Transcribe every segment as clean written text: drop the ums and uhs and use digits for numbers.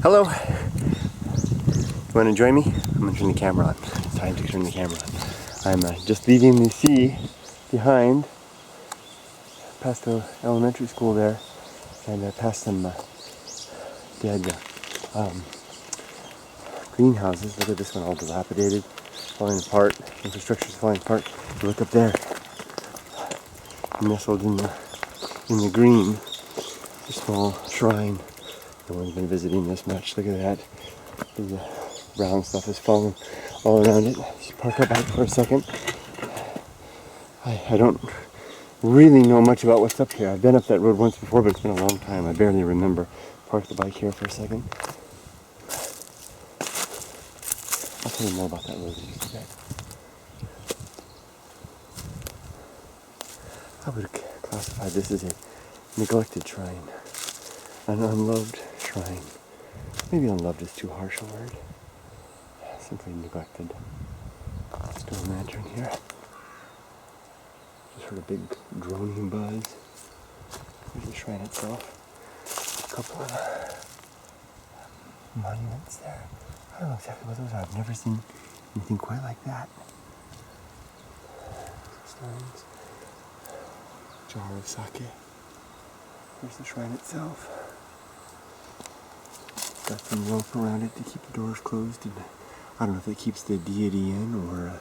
Hello. You want to join me? I'm going to turn the camera on. It's time to turn the camera on. I'm just leaving the sea behind, past the elementary school there, and past some dead greenhouses. Look at this one, all dilapidated, falling apart. Infrastructure's falling apart. You look up there, nestled in the green, a small shrine. No one's been visiting this much. Look at that. The brown stuff is falling all around it. Just park our bike for a second. I don't really know much about what's up here. I've been up that road once before, but it's been a long time. I barely remember. Park the bike here for a second. I'll tell you more about that road in just a bit. I would classify this as a neglected shrine. An unloved shrine. Maybe unloved is too harsh a word. Simply neglected. Stone lantern here. Just heard a big droning buzz. Here's the shrine itself. A couple of monuments there. I don't know exactly what those are. I've never seen anything quite like that. Stones. Jar of sake. Here's the shrine itself. Got some rope around it to keep the doors closed, and I don't know if it keeps the deity in or...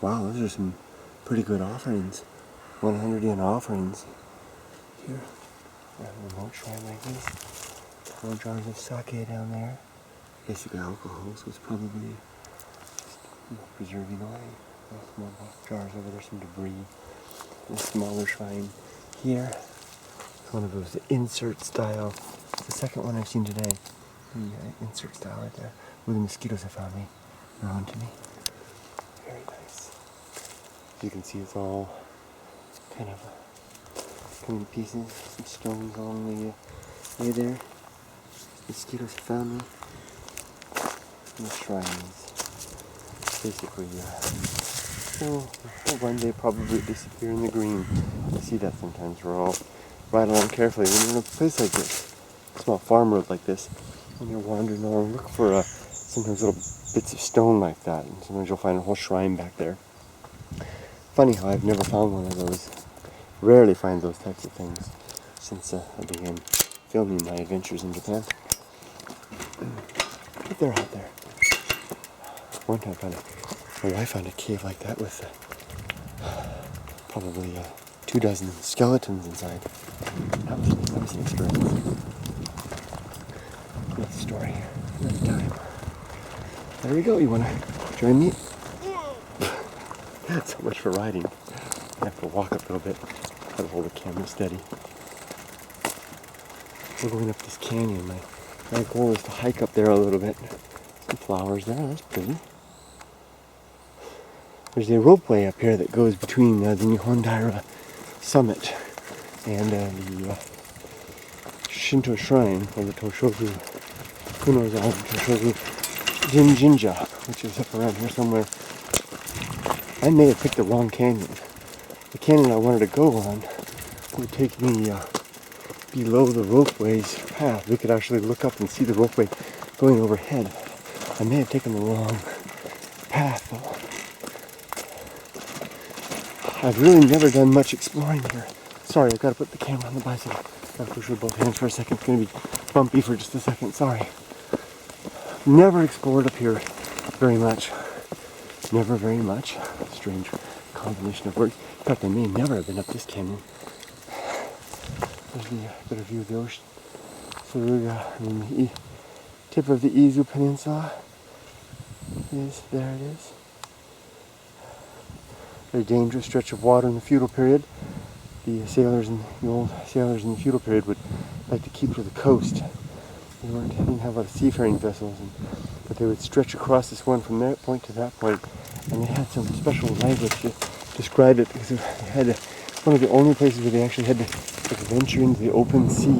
wow, those are some pretty good offerings. 100 yen offerings. Here, a remote shrine like this. More jars of sake down there. Basically alcohol, so it's probably just preserving away. Small jars over there, some debris. A smaller shrine here. It's one of those insert style. The second one I've seen today. The insert style right there. Where the mosquitoes have found me. They're on to me. Very nice. As you can see, it's all kind of coming in pieces. Some stones along the way there. Mosquitoes have found me. And the shrines. Basically, will one day probably disappear in the green. I see that sometimes. We're all ride along carefully when you're in a place like this. A small farm road like this. When you're wandering along, look for sometimes little bits of stone like that. And sometimes you'll find a whole shrine back there. Funny how I've never found one of those. Rarely find those types of things since I began filming my adventures in Japan. But they're out there. One time my wife found a cave like that with probably 24 skeletons inside. That was an experience. Another story, another time. There we go. You want to join me? So much for riding. I have to walk up a little bit. Try to hold the camera steady. We're going up this canyon. My goal is to hike up there a little bit. Some flowers there. That's pretty. There's a ropeway up here that goes between the Nihondaira summit and the Shinto shrine, or the Toshogu Kunozan Toshogu Jinja, which is up around here somewhere. I may have picked the wrong canyon. The canyon I wanted to go on would take me below the ropeway's path. We could actually look up and see the ropeway going overhead. I may have taken the wrong path though. I've really never done much exploring here. Sorry, I've got to put the camera on the bicycle. Got to push with both hands for a second. It's going to be bumpy for just a second. Sorry. Never explored up here very much. Never very much. Strange combination of words. In fact, I may never have been up this canyon. There's the better view of the ocean. Suruga, the tip of the Izu Peninsula. There it is. Very dangerous stretch of water in the feudal period. The old sailors in the feudal period would like to keep to the coast. They didn't have a lot of seafaring vessels, but they would stretch across this one from that point to that point, and they had some special language to describe it because they had one of the only places where they actually had to venture into the open sea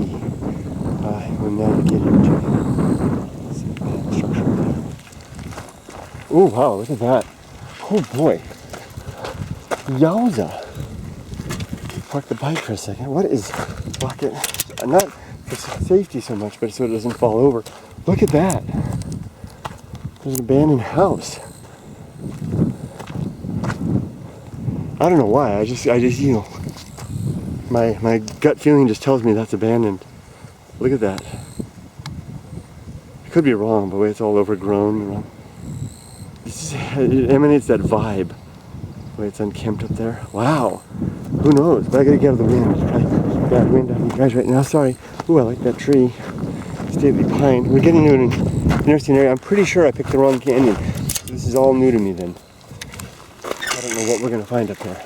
when navigating to the structure there. Oh wow! Look at that! Oh boy! Yowza! Park the bike for a second. What is bucket? Not for safety so much, but so it doesn't fall over. Look at that. There's an abandoned house. I don't know why. I just you know, my gut feeling just tells me that's abandoned. Look at that. I could be wrong, but the way it's all overgrown. You know. It emanates that vibe. The way it's unkempt up there. Wow. Who knows? But I gotta get out of the wind. Probably bad wind on you guys right now. Sorry. Ooh, I like that tree. Stately pine. We're getting into an interesting area. I'm pretty sure I picked the wrong canyon. This is all new to me then. I don't know what we're gonna find up there.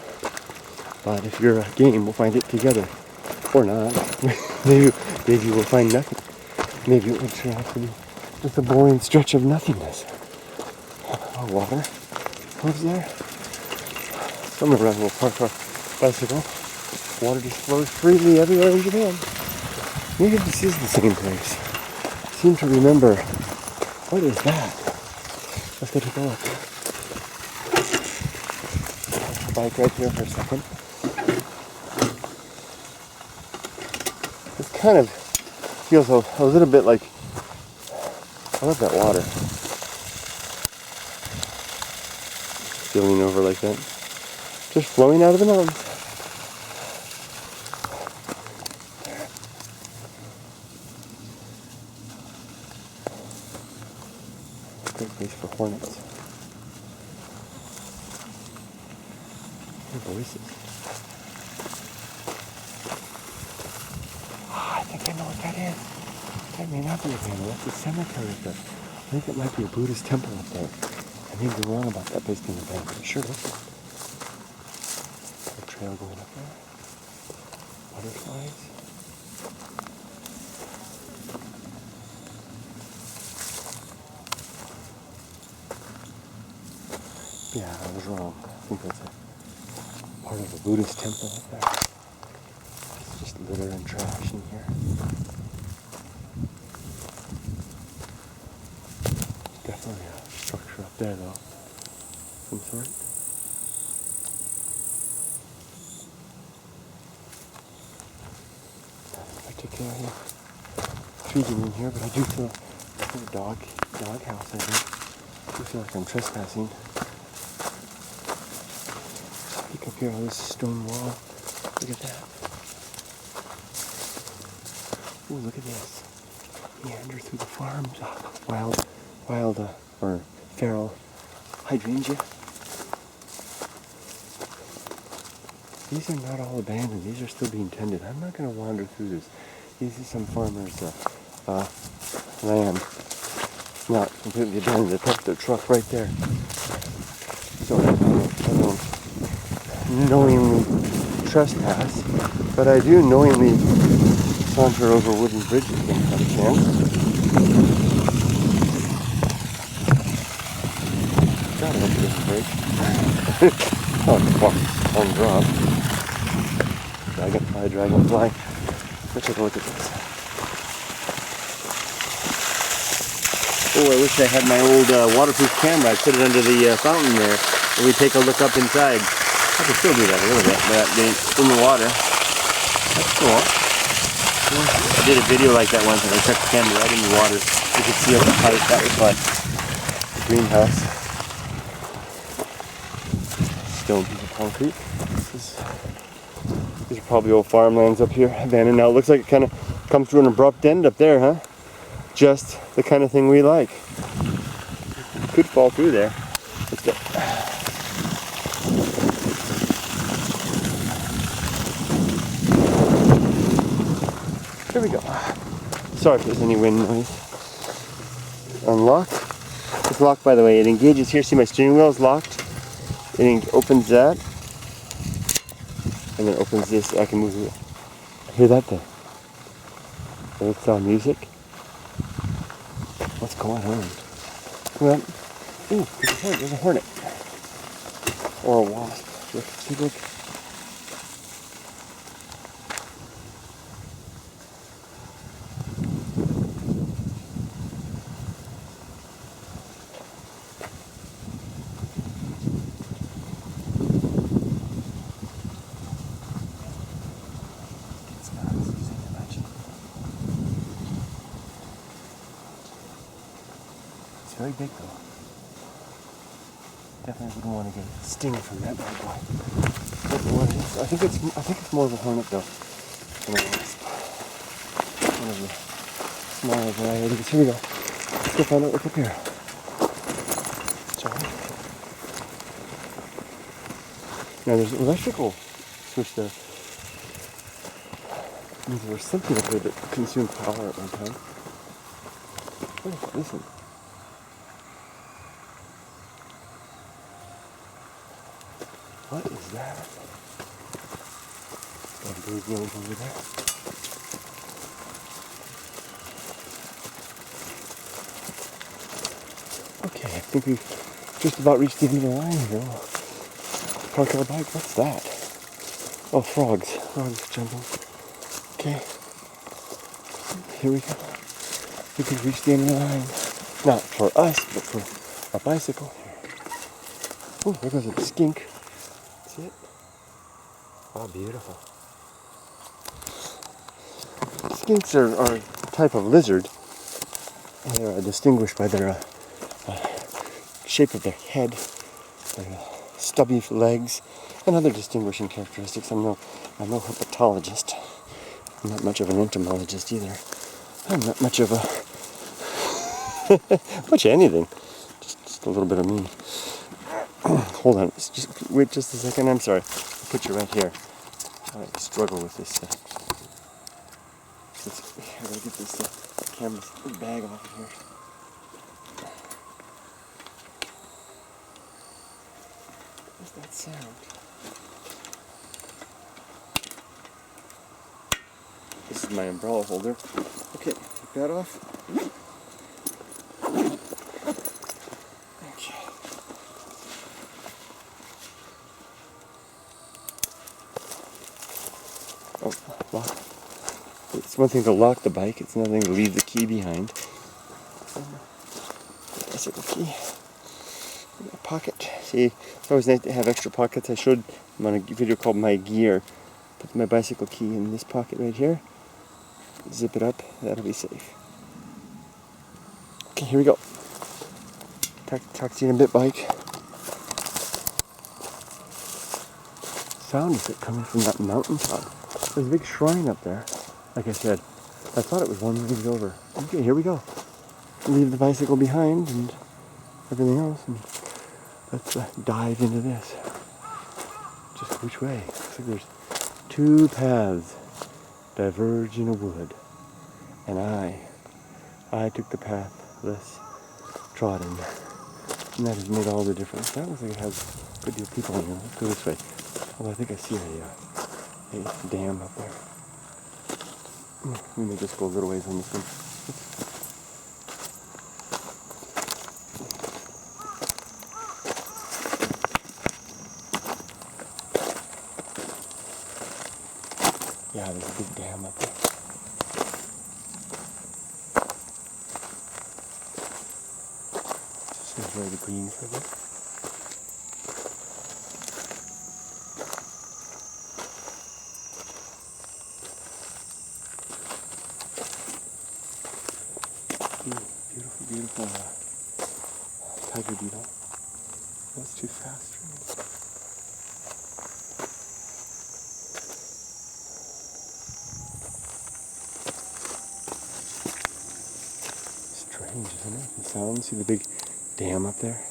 But if you're a game, we'll find it together. Or not. maybe we'll find nothing. Maybe it would turn out to be just a boring stretch of nothingness. Oh, water. What's there? Somewhere around here, park our bicycle. Water just flows freely everywhere in Japan. Maybe this is the same place. I seem to remember. What is that? Let's go take a look. Bike right here for a second. This kind of feels a little bit like, I love that water. Spilling over like that. Just flowing out of the mountains. Great place for hornets. Their voices. I think I know what that is. That may not be a temple. That's a cemetery up there. I think it might be a Buddhist temple up there. I may be wrong about that place being abandoned. It sure looks like a trail going up there. Butterflies. Yeah, I was wrong. I think that's a part of a Buddhist temple up there. It's just litter and trash in here. Definitely a structure up there though. Some sort. Nothing particularly intriguing in here, but I do feel like a dog house, I think. I do feel like I'm trespassing. Look up here on this stone wall. Look at that. Ooh, look at this. Meander through the farms. Wild or feral hydrangea. These are not all abandoned. These are still being tended. I'm not going to wander through this. This is some farmer's land. Not completely abandoned. They parked their truck right there. So I don't knowingly trespass, but I do knowingly saunter over wooden bridges when I have a chance. God, I hope it doesn't break. Oh, fuck. On drop. Dragonfly. Let's take a look at this. Oh, I wish I had my old waterproof camera. I put it under the fountain there, and we take a look up inside. I can still do that a little bit, but in the water. That's cool. I did a video like that once, and I stuck the camera right in the water. You could see up the pipe. That was fun. The greenhouse. Stone piece of concrete. These are probably old farmlands up here, abandoned now. It looks like it kind of comes to an abrupt end up there, huh? Just the kind of thing we like. It could fall through there. Let's go. There we go. Sorry if there's any wind noise. Unlock. It's locked, by the way. It engages here. See, my steering wheel is locked. It opens that. And then opens this. I can move it. Hear that thing? It's music. What's going on? Well, ooh, there's a hornet. Or a wasp. Look, see, look. very big though. Definitely wouldn't want to get a sting from that bad boy. But what it is, I think it's more of a hornet though. Than a wasp. One of the smaller varieties. Here we go. Let's go find out what's up here. Sorry. Now there's an electrical switch there. Means there was something up there that consumed power at one time. What is that? Listen. What is that? Got a big nose over there. Okay, I think we've just about reached the end of the line here. We'll park our bike. What's that? Oh, frogs. Frogs jumping. Okay. Here we go. We can reach the end of the line. Not for us, but for our bicycle. Oh, there goes a skink. See it? Oh, beautiful. Skinks are a type of lizard. They're distinguished by their shape of their head, their stubby legs, and other distinguishing characteristics. I'm no herpetologist. I'm not much of an entomologist either. I'm not much of a much of anything. Just a little bit of me. Hold on, just wait just a second. I'm sorry. I'll put you right here. I struggle with this. I gotta get this camera bag off of here. What's that sound? This is my umbrella holder. Okay, take that off. Okay. Oh, lock. It's one thing to lock the bike, it's another thing to leave the key behind. Bicycle key. A pocket. See, it's always nice to have extra pockets. I'm on a video called My Gear. Put my bicycle key in this pocket right here. Zip it up, that'll be safe. Okay, here we go. Talk to you in a bit, bike. Sound is it coming from that mountaintop? There's a big shrine up there. Like I said, I thought it was one moved over. Okay, here we go. Leave the bicycle behind and everything else, and let's dive into this. Just which way? Looks like there's two paths diverge in a wood, and I took the path less trodden, and that has made all the difference. That looks like it has a good deal of people in it. Let's go this way. Although I think I see a dam up there. We may just go a little ways on this one. Yeah, there's a big dam up there. Just enjoy the green for a bit. Beautiful tiger beetle. That's too fast for me. Strange, isn't it? The sound. See the big dam up there?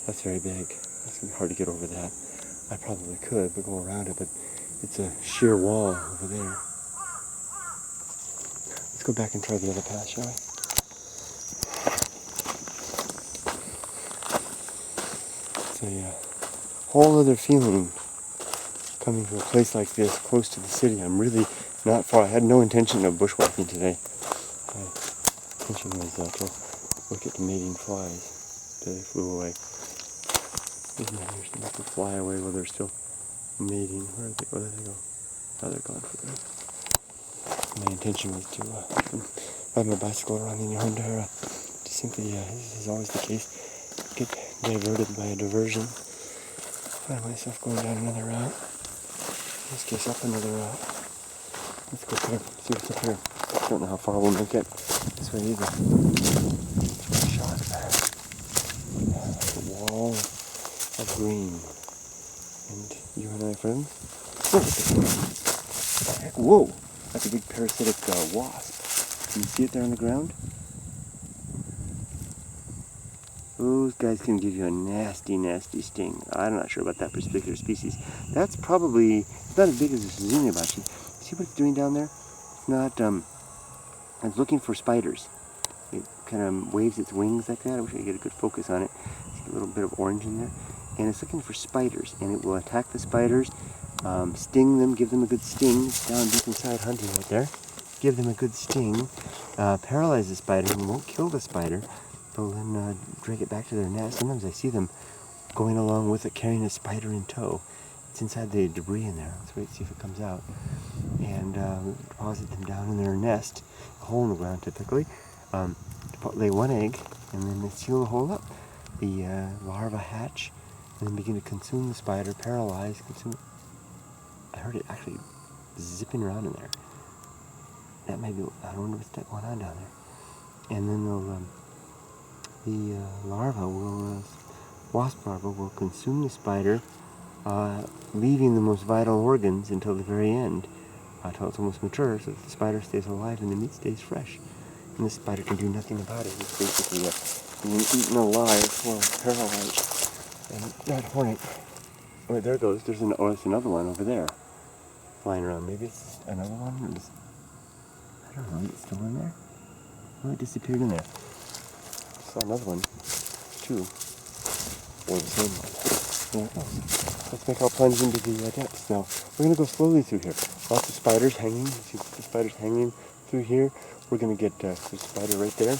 That's very big. That's going to be hard to get over that. I probably could, but go around it, but it's a sheer wall over there. Let's go back and try the other path, shall we? It's a whole other feeling coming to a place like this, close to the city. I'm really not far. I had no intention of bushwalking today. My intention was to look at the mating flies. They flew away. They must fly away while they're still mating. Where did they go? Now they're gone for good. My intention was to ride my bicycle around the yard to simply, this is always the case, get diverted by a diversion. Find myself going down another route. In this case, up another route. Let's go see what's up here. I don't know how far we'll make it this way either. Shot. all of green. And you and I, friends? Whoa! That's a big parasitic wasp. Can you see it there on the ground? Those guys can give you a nasty, nasty sting. I'm not sure about that particular species. That's probably, it's not as big as a Suzuki-bashi. See what it's doing down there? It's not, it's looking for spiders. It kind of waves its wings like that. I wish I could get a good focus on it. See a little bit of orange in there. And it's looking for spiders, and it will attack the spiders, sting them, give them a good sting. It's down deep inside hunting right there. Give them a good sting, paralyze the spider, and won't kill the spider. They'll then drag it back to their nest. Sometimes I see them going along with it, carrying a spider in tow. It's inside the debris in there. Let's wait and see if it comes out. And deposit them down in their nest, a hole in the ground typically. Lay one egg, and then they seal the hole up. The larvae hatch, and then begin to consume the spider, paralyze, consume it. I heard it actually zipping around in there. That may be, I wonder what's going on down there. And then they'll, the larva will, wasp larva will consume the spider, leaving the most vital organs until the very end, until it's almost mature, so that the spider stays alive and the meat stays fresh. And the spider can do nothing about it. It's basically being eaten alive or paralyzed. And that hornet, oh, there it goes. There's it's another one over there, flying around. Maybe it's another one. I don't know. Is it still in there? Oh, it disappeared in there. Saw another one, too. Or the same one. There it goes. Let's make our plunge into the depths now. We're going to go slowly through here. Lots of spiders hanging. See the spiders hanging through here. We're going to get the spider right there,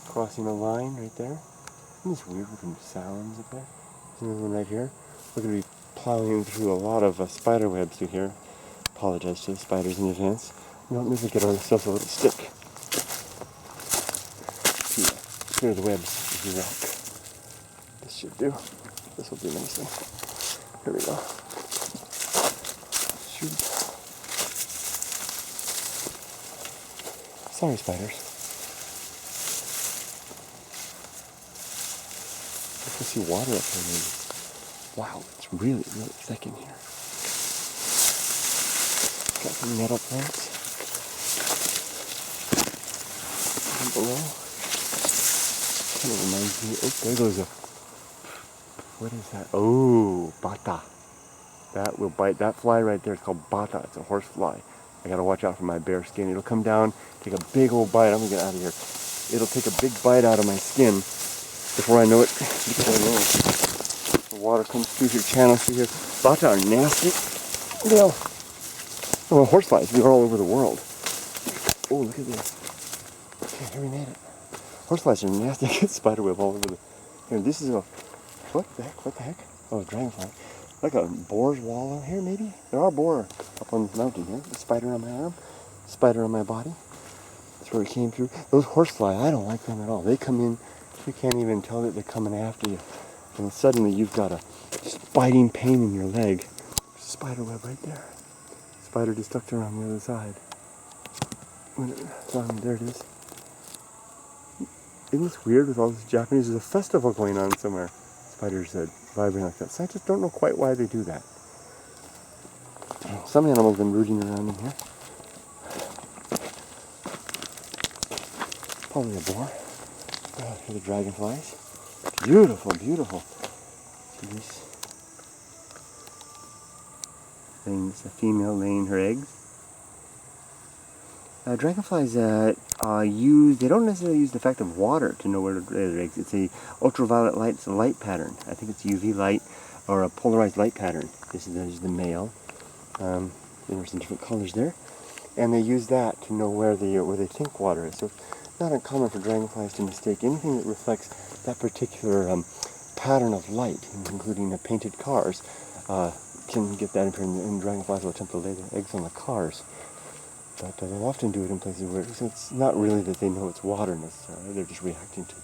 crossing a line right there. Isn't this weird looking sounds up there? There's another one right here. We're going to be plowing through a lot of spider webs through here. Apologize to the spiders in advance. We don't need to get ourselves a little stick to clear the webs of the rock. This should do. This will do nicely. Here we go. Shoot. Sorry, spiders. I can see water up here maybe. Wow, it's really, really thick in here. Got some metal plants down below. Kind of reminds me, oh, there goes a, what is that? Oh, bata. That will bite, that fly right there is called bata. It's a horse fly. I gotta watch out for my bare skin. It'll come down, take a big old bite. I'm gonna get out of here. It'll take a big bite out of my skin before I know it. Because I know the water comes through your channel through here. Bata are nasty. Well, horseflies. They're all over the world. Oh, look at this. Okay, here we made it. Horseflies are nasty. I get spiderweb all over the. Here, this is a. What the heck? What the heck? Oh, a dragonfly. Like a boar's wallow here, maybe? There are boar up on the mountain here. A spider on my arm, spider on my body. That's where it came through. Those horsefly, I don't like them at all. They come in, you can't even tell that they're coming after you. And suddenly you've got a biting pain in your leg. There's a spider web right there. Spider just tucked around the other side. There it is. Isn't this weird with all this Japanese? There's a festival going on somewhere. Spiders vibrating like that. Scientists don't know quite why they do that. Some animals have been rooting around in here. Probably a boar. Oh, here are the dragonflies. Beautiful, beautiful. These things, a female laying her eggs. Dragonflies they don't necessarily use the fact of water to know where to lay their eggs. It's a ultraviolet light, it's a light pattern. I think it's UV light or a polarized light pattern. This is the male. There's some different colors there. And they use that to know where they think water is. So it's not uncommon for dragonflies to mistake anything that reflects that particular pattern of light, including painted cars, can get that appearance, and dragonflies will attempt to lay their eggs on the cars. But they'll often do it in places where it's not really that they know it's water necessarily. They're just reacting to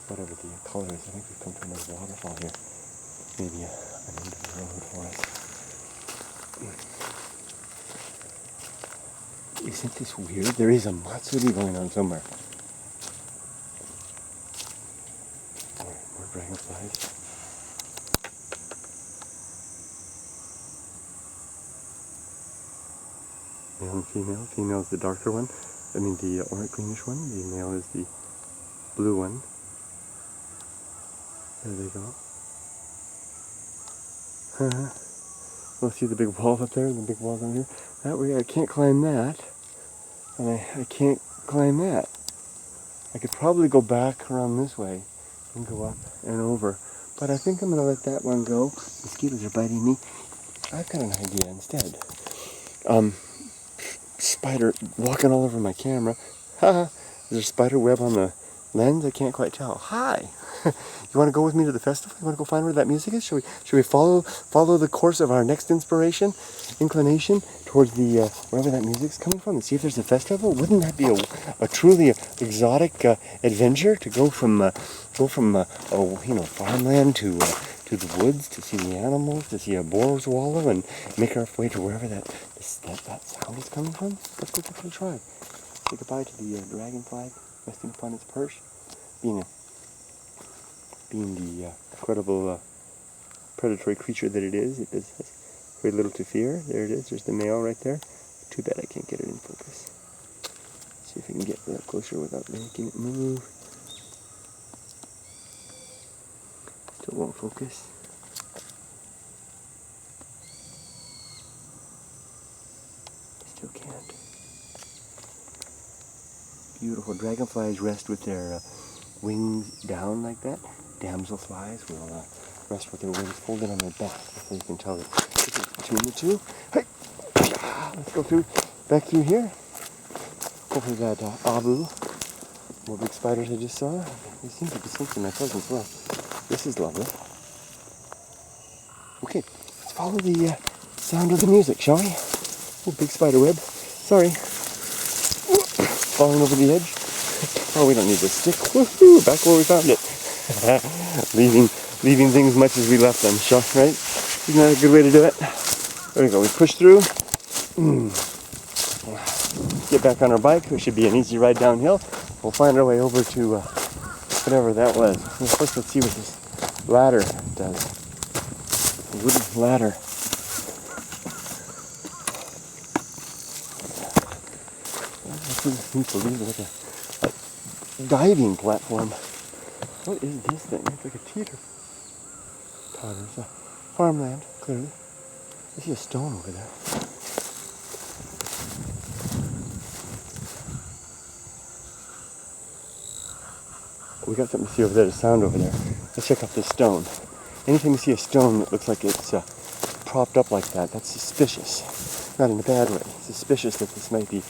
whatever the color is. I think we've come to another waterfall here. Maybe an end of the road for us. Isn't this weird? There is a matsuri going on somewhere. More dragonflies. Male and female. Female is the darker one. I mean the orange greenish one. The male is the blue one. There they go. We'll see the big wall up there and the big wall down here. That way I can't climb that. And I can't climb that. I could probably go back around this way and go up and over. But I think I'm going to let that one go. Mosquitoes are biting me. I've got an idea instead. Spider walking all over my camera. Haha. Is there a spider web on the lens? I can't quite tell. Hi. You want to go with me to the festival? You want to go find where that music is? Should we follow the course of our next inclination towards the wherever that music's coming from, and see if there's a festival? Wouldn't that be a truly exotic adventure to go from farmland to the woods, to see the animals, to see a boar swallow, and make our way to wherever that sound is coming from? Let's go give it a try. Say goodbye to the dragonfly resting upon its perch, being the incredible predatory creature that it is. It has very little to fear. There it is. There's the male right there. Too bad I can't get it in focus. See if I can get that closer without making it move. Still won't focus. Still can't. Beautiful. Dragonflies rest with their wings down like that. Damselflies will rest with their wings folded on their back. So you can tell that between the two. Hey! Let's go back through here. Hopefully that abu, more big spiders I just saw. They seem to be sensing my presence well. This is lovely. Okay, let's follow the sound of the music, shall we? Oh, big spider web. Sorry. Whoop. Falling over the edge. Oh, we don't need this stick. Woohoo! Back where we found it. leaving things much as we left them, right? Isn't that a good way to do it? There we go. We push through. Get back on our bike. It should be an easy ride downhill. We'll find our way over to whatever that was. First, let's see what this ladder does. A wooden ladder. Like a diving platform. What is this thing? It's like a teeter-totter. It's a farmland, clearly. I see a stone over there. We got something to see over there, to sound over there. Let's check out this stone. Anytime you see a stone that looks like it's propped up like that, that's suspicious. Not in a bad way. It's suspicious that this might be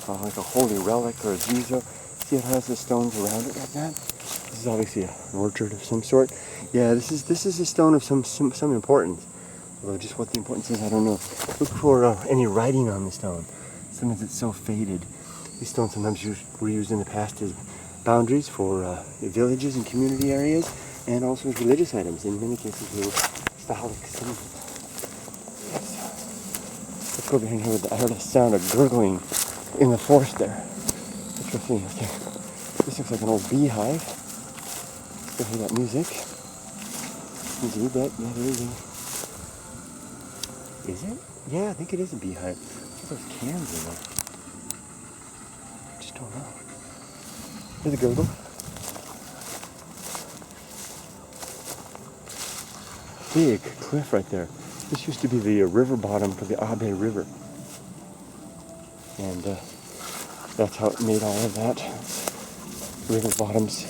like a holy relic or a Giza. See it has the stones around it like that? This is obviously an orchard of some sort. Yeah, this is a stone of some importance. Although just what the importance is, I don't know. Look for any writing on the stone. Sometimes it's so faded. These stones sometimes were used in the past as boundaries for villages and community areas, and also as religious items. In many cases, they were phallic symbols. Yes. Let's go behind here. I heard a sound of gurgling in the forest there. Let's go see. Okay. This looks like an old beehive. Let's go hear that music. Is it that? Yeah, there is. Is it? Yeah, I think it is a beehive. Look at those cans in there. I just don't know. Here's a gurgle. Big cliff right there. This used to be the river bottom for the Abe River. And that's how it made all of that. River bottoms.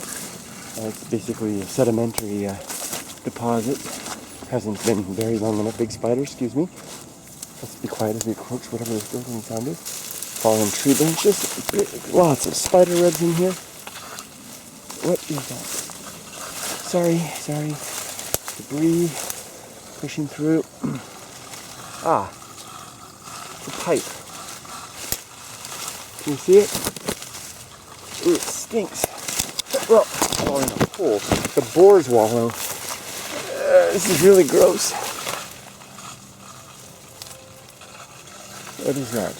It's basically a sedimentary deposit. Hasn't been very long enough. Big spider, excuse me. Let's be quiet as we approach whatever this gurgling sound is. Fallen tree branches. Lots of spider webs in here. What is that? Sorry. Debris pushing through. Ah, it's a pipe. Can you see it? Ooh, it stinks. Well, oh, in a hole. The boar's wallow. This is really gross. What is that?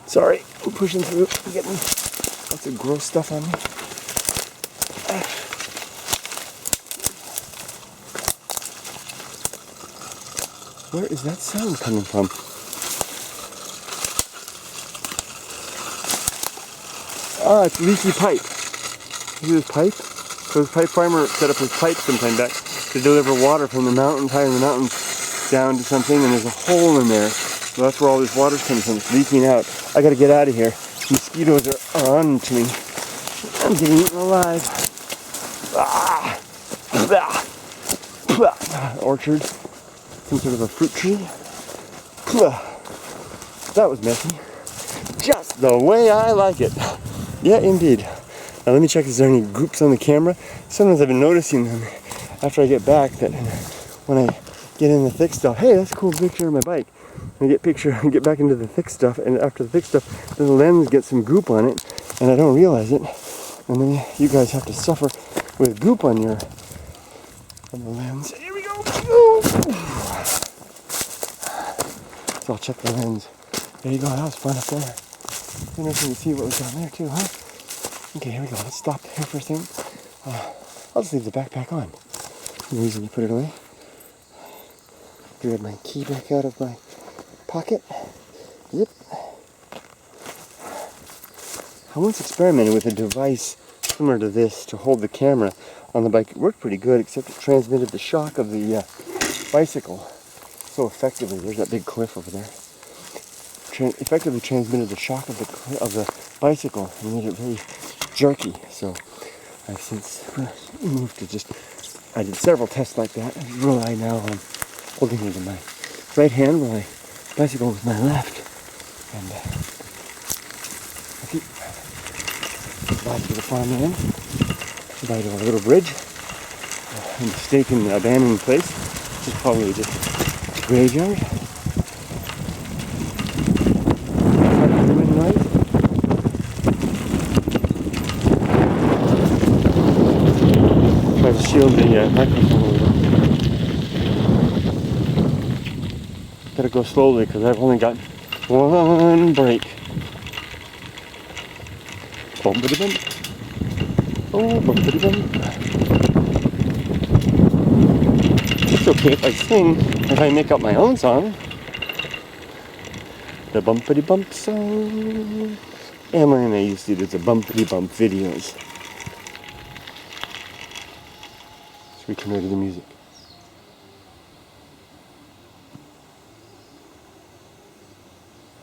Sorry, I'm pushing through. I'm getting lots of gross stuff on me. Where is that sound coming from? Ah, it's leaky pipe. See this pipe? So this pipe farmer set up his pipe sometime back to deliver water from the mountains, higher in the mountains, down to something, and there's a hole in there. So that's where all this water's coming from. It's leaking out. I gotta get out of here. Mosquitoes are on to me. I'm getting eaten alive. Ah! Orchard. Some sort of a fruit tree. That was messy. Just the way I like it. Yeah, indeed. Now let me check if there's any groups on the camera. Sometimes I've been noticing them after I get back that when I get in the thick stuff, hey, that's a cool picture of my bike. And I get back into the thick stuff, and after the thick stuff, then the lens gets some goop on it, and I don't realize it. And then you guys have to suffer with goop on the lens. Here we go. So I'll check the lens. There you go. That was fun up there. Interesting to see what was down there too, huh? Okay, here we go. Let's stop here for a second. I'll just leave the backpack on. Easily put it away. Grab my key back out of my pocket. Yep. I once experimented with a device similar to this to hold the camera on the bike. It worked pretty good, except it transmitted the shock of the bicycle so effectively. There's that big cliff over there. Effectively transmitted the shock of the bicycle and made it very jerky. So I've since moved to just. I did several tests like that. I rely now on holding it in my right hand while I bicycle with my left. And I keep back to the farm end, by a little bridge, a mistaken abandoned place, which is probably just a graveyard. Right. Try to shield the microphone a little. Gotta go slowly because I've only got one brake. Bumpity bump. Oh, bumpity bump. It's okay if I sing, if I make up my own song. The bumpity bump song. Emily and I used to do the bumpity bump videos. So we converted the music.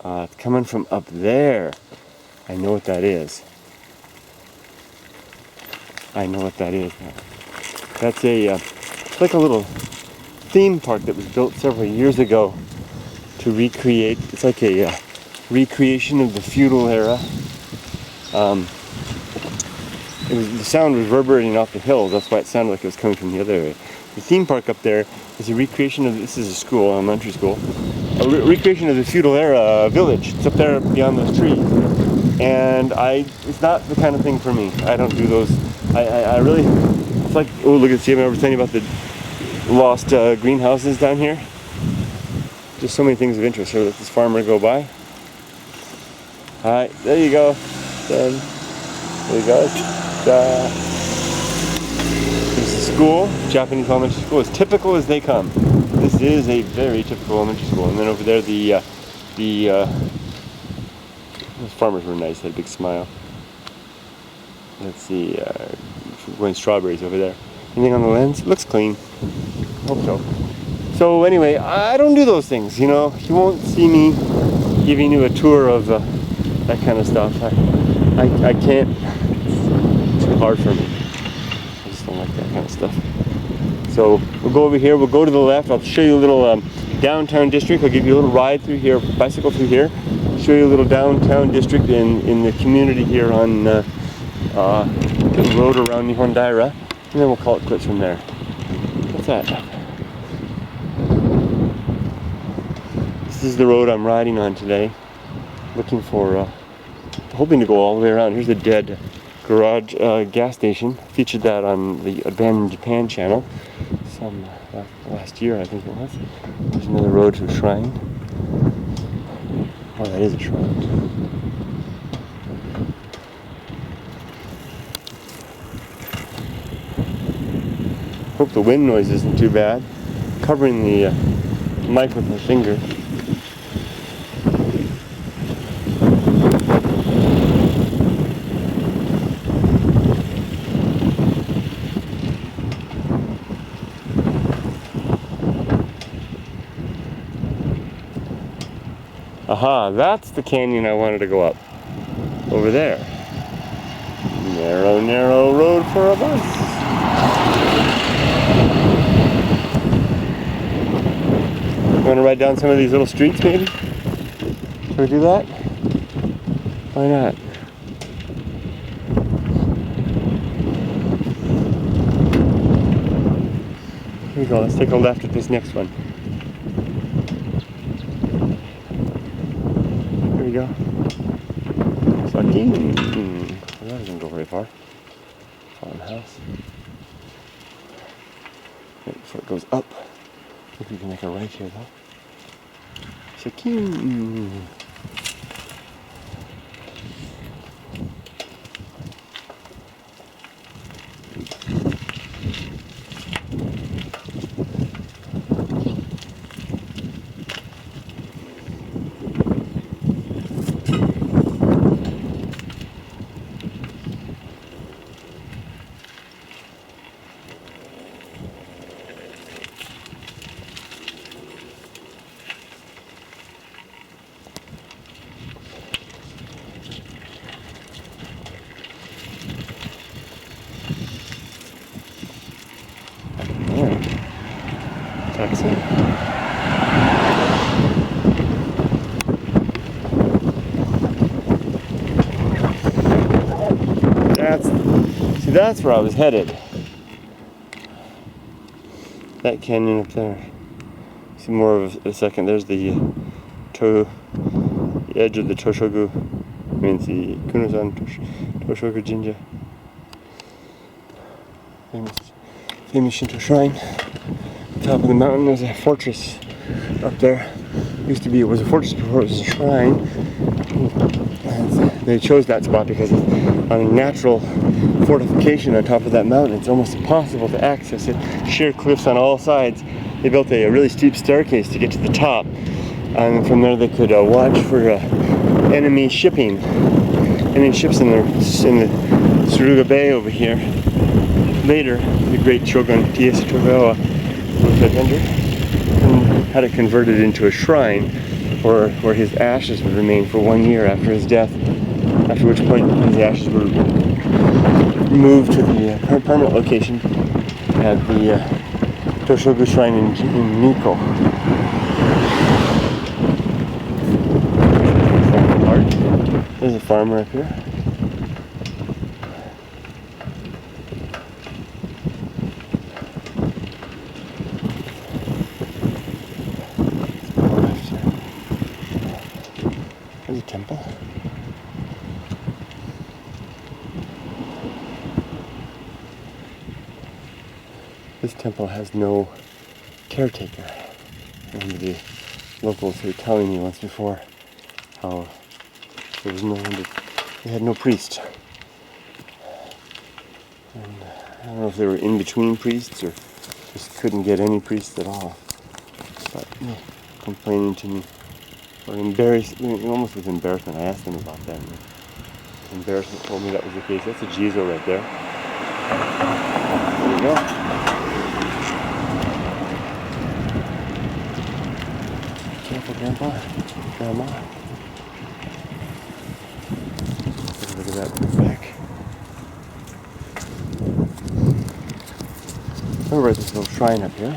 It's coming from up there. I know what that is. I know what that is now. That's it's like a little theme park that was built several years ago to recreate. It's like a recreation of the feudal era. The sound was reverberating off the hills. That's why it sounded like it was coming from the other area. The theme park up there is a recreation of, this is a school, elementary school, a recreation of the feudal era village. It's up there beyond those trees. And it's not the kind of thing for me. I don't do those. I really, it's like, oh, look at, see, I was telling you about the lost greenhouses down here. Just so many things of interest. Here, let this farmer go by. Hi, there you go. There you go. This is school, Japanese elementary school, as typical as they come. This is a very typical elementary school. And then over there, those farmers were nice. They had a big smile. Let's see, growing strawberries over there. Anything on the lens? It looks clean. Hope so. So anyway, I don't do those things, you know. You won't see me giving you a tour of that kind of stuff. I can't. It's too hard for me. I just don't like that kind of stuff. So we'll go over here. We'll go to the left. I'll show you a little downtown district. I'll give you a little ride through here, bicycle through here. Show you a little downtown district in the community here on the road around Nihondaira, and then we'll call it quits from there. What's that? This is the road I'm riding on today, looking for, hoping to go all the way around. Here's a dead garage gas station. Featured that on the Abandoned Japan channel last year, I think it was. There's another road to a shrine. Oh, that is a shrine. Hope the wind noise isn't too bad. Covering the mic with my finger. Aha, that's the canyon I wanted to go up. Over there. Narrow, narrow road for a bus. You want to ride down some of these little streets, maybe? Should we do that? Why not? Here we go. Let's take a left at this next one. Here we go. Sucking. That doesn't go very far. Farmhouse. Right before it goes up. I think we can make a right here though. Sucking. Taxi. That's where I was headed. That canyon up there. See more of a second. There's the edge of the Toshogu. I mean, the Kunosan Toshogu Jinja. Famous Shinto shrine. Top of the mountain, there's a fortress up there. It was a fortress before it was a shrine. And they chose that spot because it's on a natural fortification on top of that mountain. It's almost impossible to access it. Sheer cliffs on all sides. They built a really steep staircase to get to the top. And from there they could watch for enemy shipping. Enemy ships in the Suruga Bay over here. Later, the great Shogun Ieyasu Tokugawa had it converted into a shrine where his ashes would remain for 1 year after his death, after which point his ashes were moved to the permanent location at the Toshogu Shrine in Nikko. There's a farmer up here. There's a temple. This temple has no caretaker. I remember the locals were telling me once before how there was they had no priest. And I don't know if they were in between priests or just couldn't get any priests at all. But complaining to me, or almost with embarrassment. I asked them about that. And embarrassment told me that was the case. That's a Jizo right there. There you go. Careful, Grandpa. Grandma. Look at that back. Remember this little shrine up here.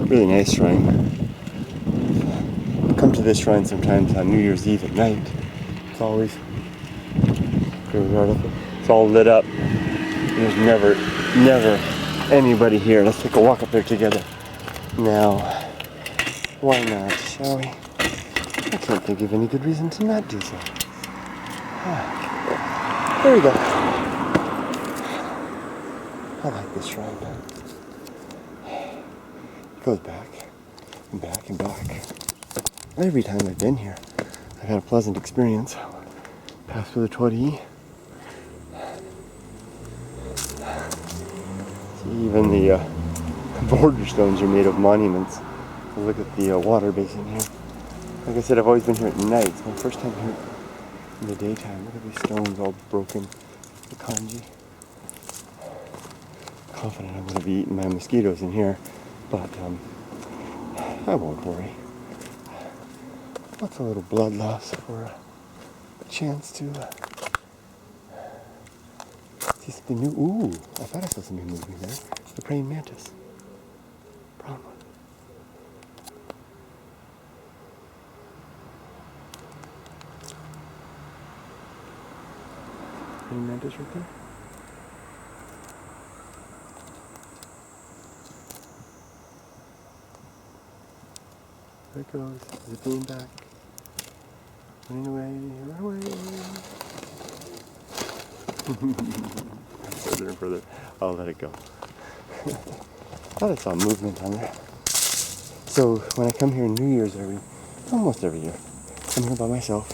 Really nice shrine. Come to this shrine sometimes on New Year's Eve at night. It's always it's all lit up. There's never anybody here. Let's take a walk up there together. Now, why not, shall we? I can't think of any good reason to not do so. There we go. I like this shrine. It goes back and back and back. Every time I've been here, I've had a pleasant experience. Passed through the Torii. See, even the border stones are made of monuments. Look at the water basin here. Like I said, I've always been here at night. It's my first time here in the daytime. Look at these stones all broken. The kanji. confident I'm going to be eating my mosquitoes in here, but I won't worry. What's a little blood loss for a chance to see something new? Ooh, I thought I saw something moving there. It's the praying mantis. Brown one. Praying mantis right there. There it goes, zipping back, running away, run away. Further and further, I'll let it go. Thought I saw movement on there. So when I come here New Year's almost every year, I'm here by myself.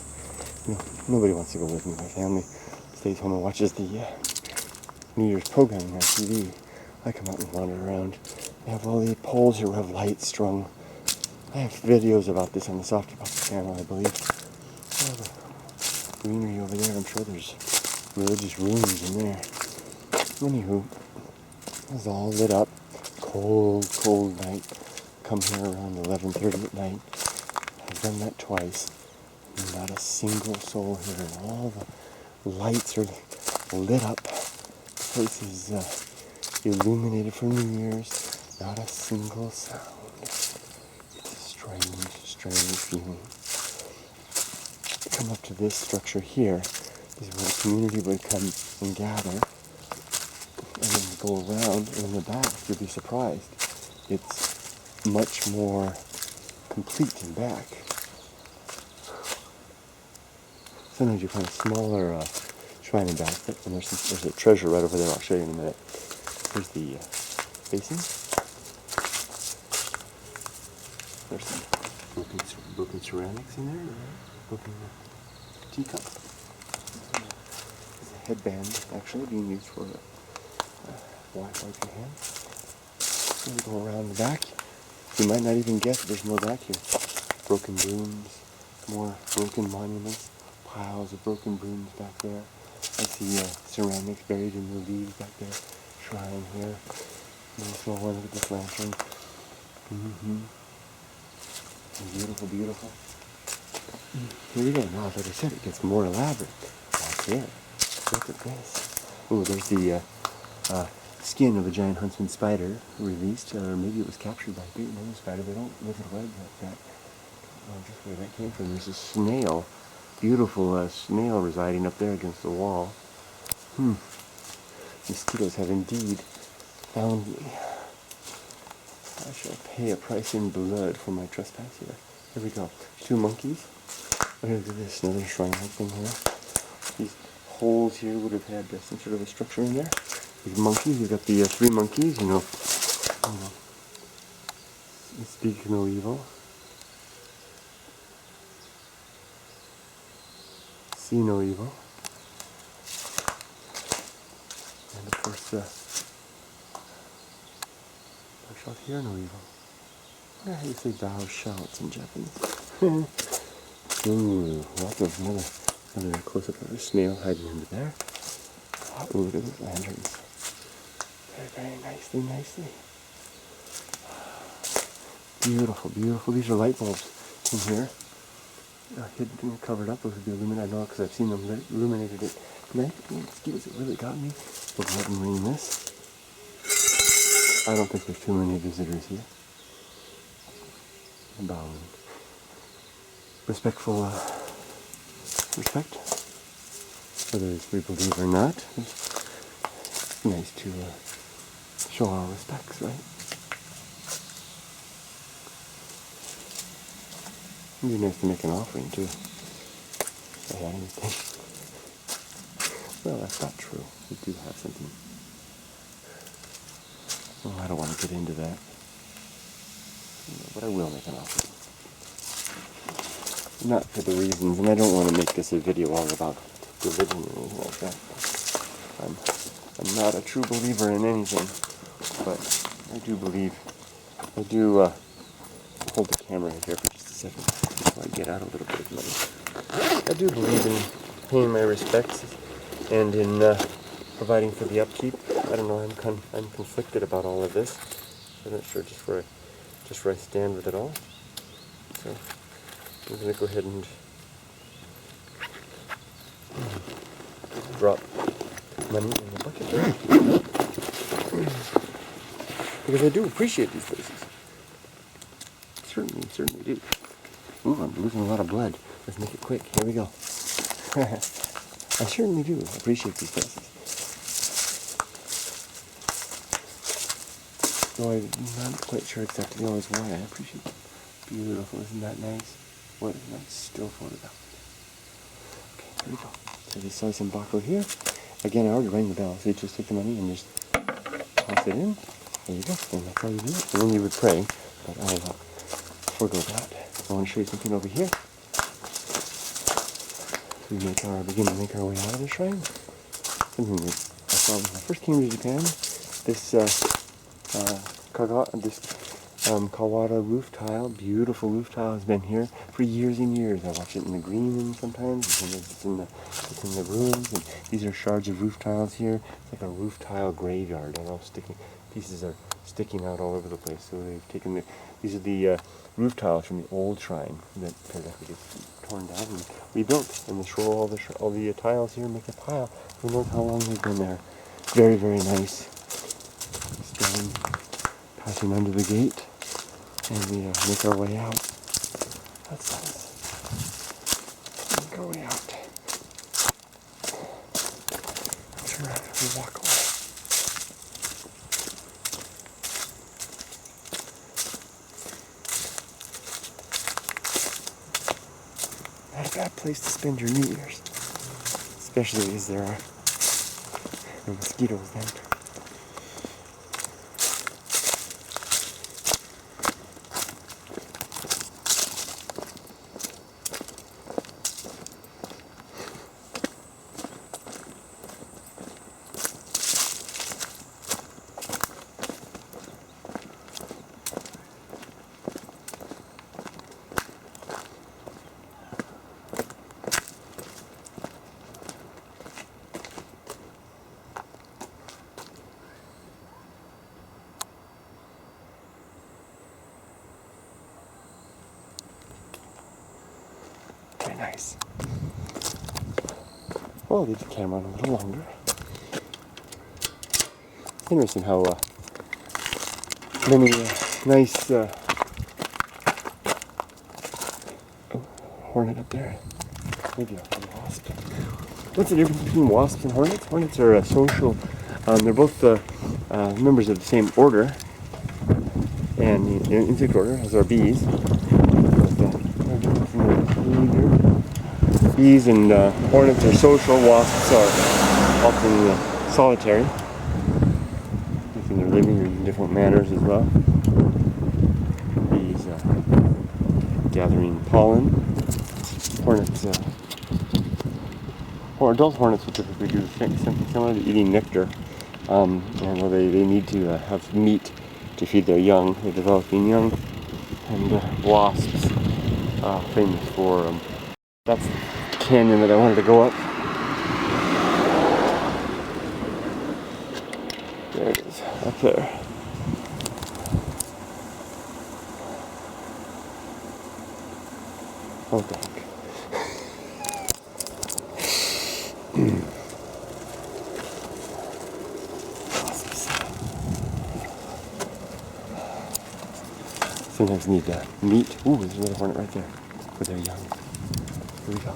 Nobody wants to go with me. My family stays home and watches the New Year's programming on TV. I come out and wander around. They have all the poles here have lights strung. I have videos about this on the Softypapa channel, I believe. Oh, the greenery over there, I'm sure there's religious rooms in there. Anywho, it's all lit up. Cold, cold night. Come here around 11:30 at night. I've done that twice. Not a single soul here, and all the lights are lit up. The place is illuminated for New Year's. Not a single sound. Strange feeling. Come up to this structure here is where the community would come and gather, and then go around, and in the back, you'll be surprised. It's much more complete in back. Sometimes you find a smaller shrine in back, and there's a treasure right over there. I'll show you in a minute. Here's the basin. There's some broken ceramics in there, broken teacup. There's a headband actually being used for wipe your hands. And we go around the back. You might not even guess that there's more back here. Broken brooms, more broken monuments, piles of broken brooms back there. I see ceramics buried in the leaves back there. Shrine here. Little small one. Look at this lantern. Beautiful, beautiful. Here we go. Now, like I said, it gets more elaborate. Back here. Look at this. Oh, there's the skin of a giant huntsman spider released, or maybe it was captured by a great mother spider. They don't live in a web like that. Just where that came from. There's a snail. Beautiful snail residing up there against the wall. Mosquitoes have indeed found me. I shall pay a price in blood for my trespass here. Here we go. 2 monkeys. Oh, look at this, another shrine-like thing here. These holes here would have had some sort of a structure in there. These monkeys, you've got the 3 monkeys, speak no evil. See no evil. And of course, thou shalt hear no evil. I wonder how you say thou shalt in Japanese. Ooh, lots of another close-up of a snail hiding under there. Ooh, look at those lanterns. Very, very nicely. Beautiful, beautiful. These are light bulbs in here. Hidden and covered up. Those would be illuminated. I know because I've seen them illuminated at night. Mosquitoes that really got me. We'll go ahead and ring this. I don't think there's too many visitors here. Bowing. Respectful respect, whether it's we believe or not. It's nice to show our respects, right? It'd be nice to make an offering too. If I had anything. Well, that's not true. We do have something. Well, I don't want to get into that. But I will make an offering. Not for the reasons, and I don't want to make this a video all about religion or anything like that. I'm not a true believer in anything, but I do hold the camera here for just a second before I get out a little bit of money. I do believe in paying my respects and in providing for the upkeep I don't know, I'm conflicted about all of this. I'm not sure just where I stand with it all. So I'm going to go ahead and drop money in the bucket there. Because I do appreciate these places. Certainly do. Ooh, I'm losing a lot of blood. Let's make it quick. Here we go. I certainly do appreciate these places. Though I'm not quite sure exactly always why I appreciate them. Beautiful, isn't that nice? What a nice still photograph. Okay, here we go. So this size Embark here. Again, I already rang the bell, so you just take the money and just toss it in. There you go. And that's how you do it. And then you would pray, but I'll forego that. I want to show you something over here. We begin to make our way out of the shrine. Something that I saw when I first came to Japan. This Kawada roof tile, beautiful roof tile, has been here for years and years. I watch it in the green room sometimes. It's in the ruins. And these are shards of roof tiles here. It's like a roof tile graveyard. And all pieces are sticking out all over the place. So they've taken these are the roof tiles from the old shrine that periodically gets torn down and rebuilt. And they throw all the tiles here and make a pile. Who knows how long they've been there. Very, very nice. Stone passing under the gate. And we make our way out. That's nice. Make our way out. Turn around and walk away. Not a bad place to spend your New Year's. Especially as there are no mosquitoes then. Very nice. Well, I'll leave the camera on a little longer. It's interesting how many nice hornet up there. Maybe a wasp. What's the difference between wasps and hornets? Hornets are social. They're both members of the same order and insect order as are bees. Bees and hornets are social. Wasps are often solitary. They're living in different manners as well. Bees gathering pollen. Hornets, or adult hornets will typically do something similar to eating nectar. And they need to have meat to feed their young. They're developing young. And wasps, famous for that's the canyon that I wanted to go up. There it is, up there. Oh, God. Sometimes need meat. Ooh, there's another hornet right there with their young. Here we go.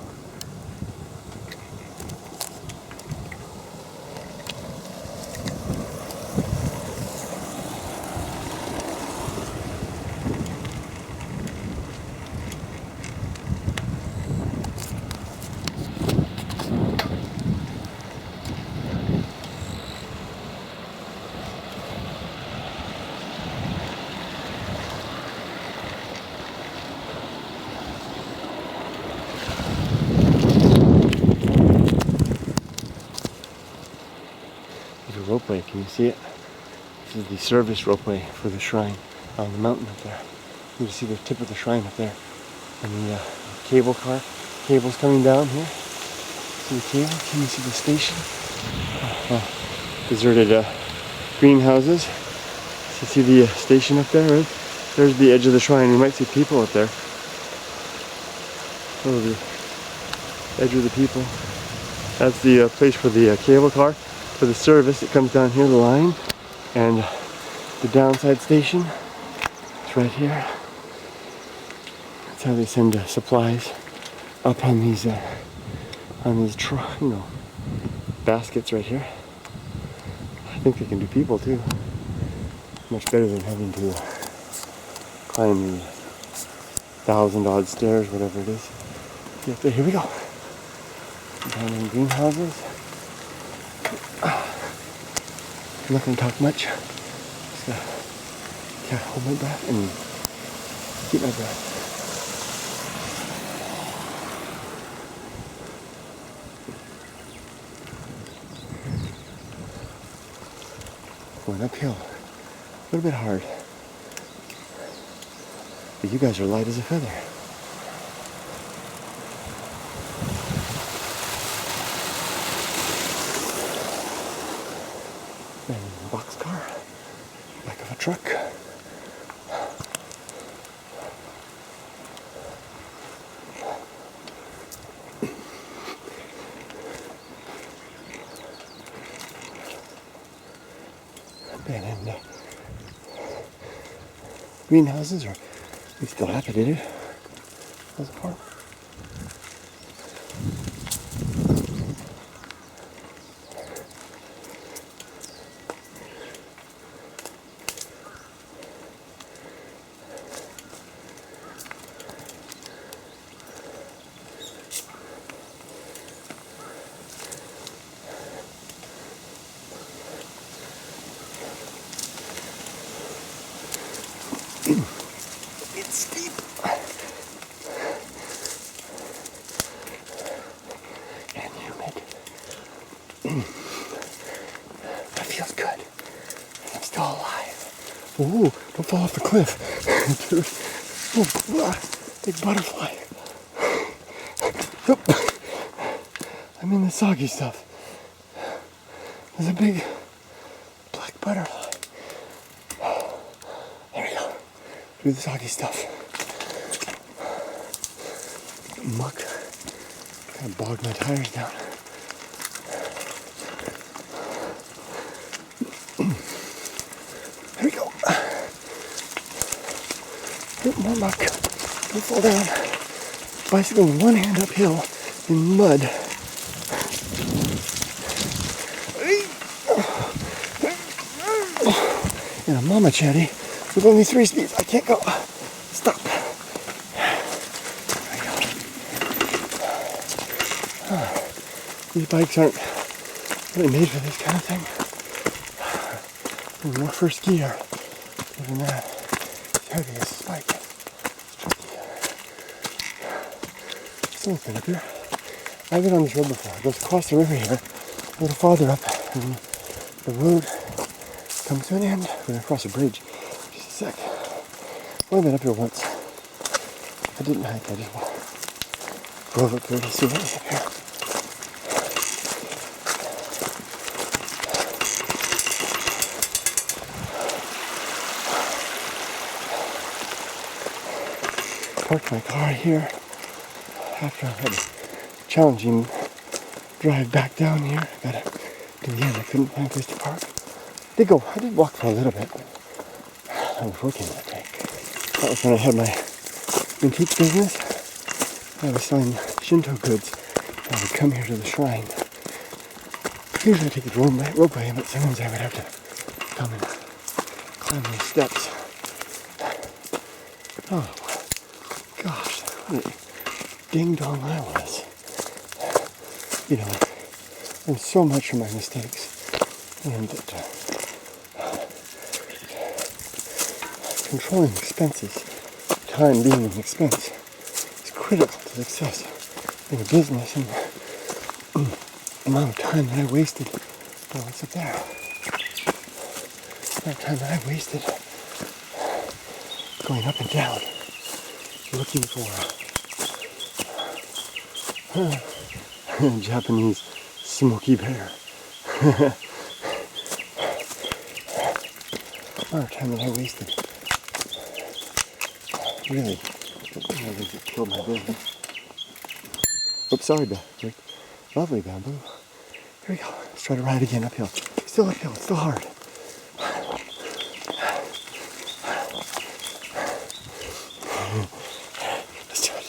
Ropeway, can you see it? This is the service ropeway for the shrine on the mountain up there. You can see the tip of the shrine up there. And the cable's coming down here. See the cable? Can you see the station? Deserted greenhouses. So you see the station up there, right? There's the edge of the shrine. You might see people up there. Oh, the edge of the people. That's the place for the cable car, for the service. It comes down here, the line, and the downside station. It's right here. That's how they send supplies up on these baskets right here. I think they can do people too. Much better than having to climb the 1,000-odd stairs, whatever it is. Get there. Here we go. Down in greenhouses. I'm not going to talk much. Just gotta hold my breath and keep my breath. Going uphill. A little bit hard. But you guys are light as a feather. And boxcar, back of a truck. And greenhouses are at least dilapidated. How's the park? It's steep. And humid. That feels good. I'm still alive. Ooh, don't fall off the cliff. Dude. Oh, big butterfly. I'm in the soggy stuff. There's a big black butterfly. Through the soggy stuff. Muck. Kind of bogged my tires down. There we go. More muck. Don't fall down. Bicycle in one hand uphill in mud. And a mama chatty. With only 3 speeds, I can't go. Stop. There we go. These bikes aren't really made for this kind of thing. They're more for skier. Other than that, it's heavy as a spike. It's tricky. Someone's been up here. I've been on this road before. It goes across the river here, a little farther up, and the road comes to an end. We're gonna cross a bridge. Sec. I've only been up here once. I didn't hike, I just drove up here to see what was up here. Parked my car here after I had a challenging drive back down here. I gotta do the end. I couldn't find a place to park. I did walk for a little bit. I was working that day. That was when I had my antique business. I was selling Shinto goods. I would come here to the shrine. Usually I take the ropeway, but sometimes I would have to come and climb these steps. Oh, gosh, what a ding-dong I was. You know, I learned so much from my mistakes. And that controlling expenses, time being an expense, is critical to success in a business, and the amount of time that I wasted, what's up there? The amount of time that I wasted going up and down, looking for Japanese smoky bear. amount of time that I wasted. Really, I think it killed my business. Oops, sorry, Rick. Lovely bamboo. Here we go. Let's try to ride again uphill. Still uphill. It's still hard. Let's do it.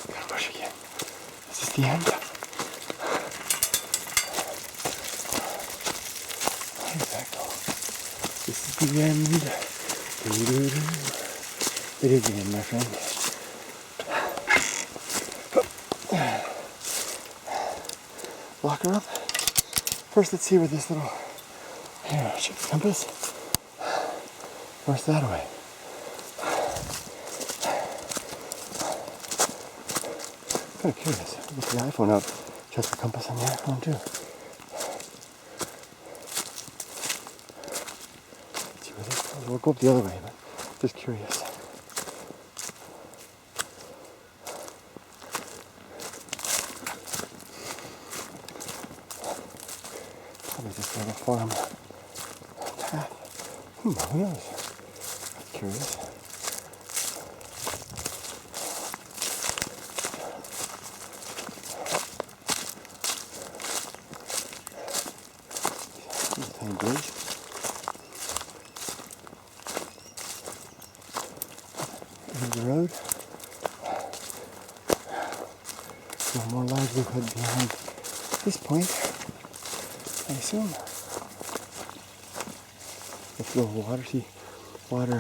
Gotta push again. Is this the end? Where did that go? This is the end. It is the end, my friend. Lock her up. First, let's see where this little... Here, check the compass. Where's that away? Kind of curious. Look the iPhone up. Check the compass on the iPhone too. Let's see where this goes. We'll go up the other way, but just curious. Probably just a little farm path. Who knows? That's curious. Tiny bridge. Here's the road. No more livelihood behind this point, I assume. Let's go water. See, water.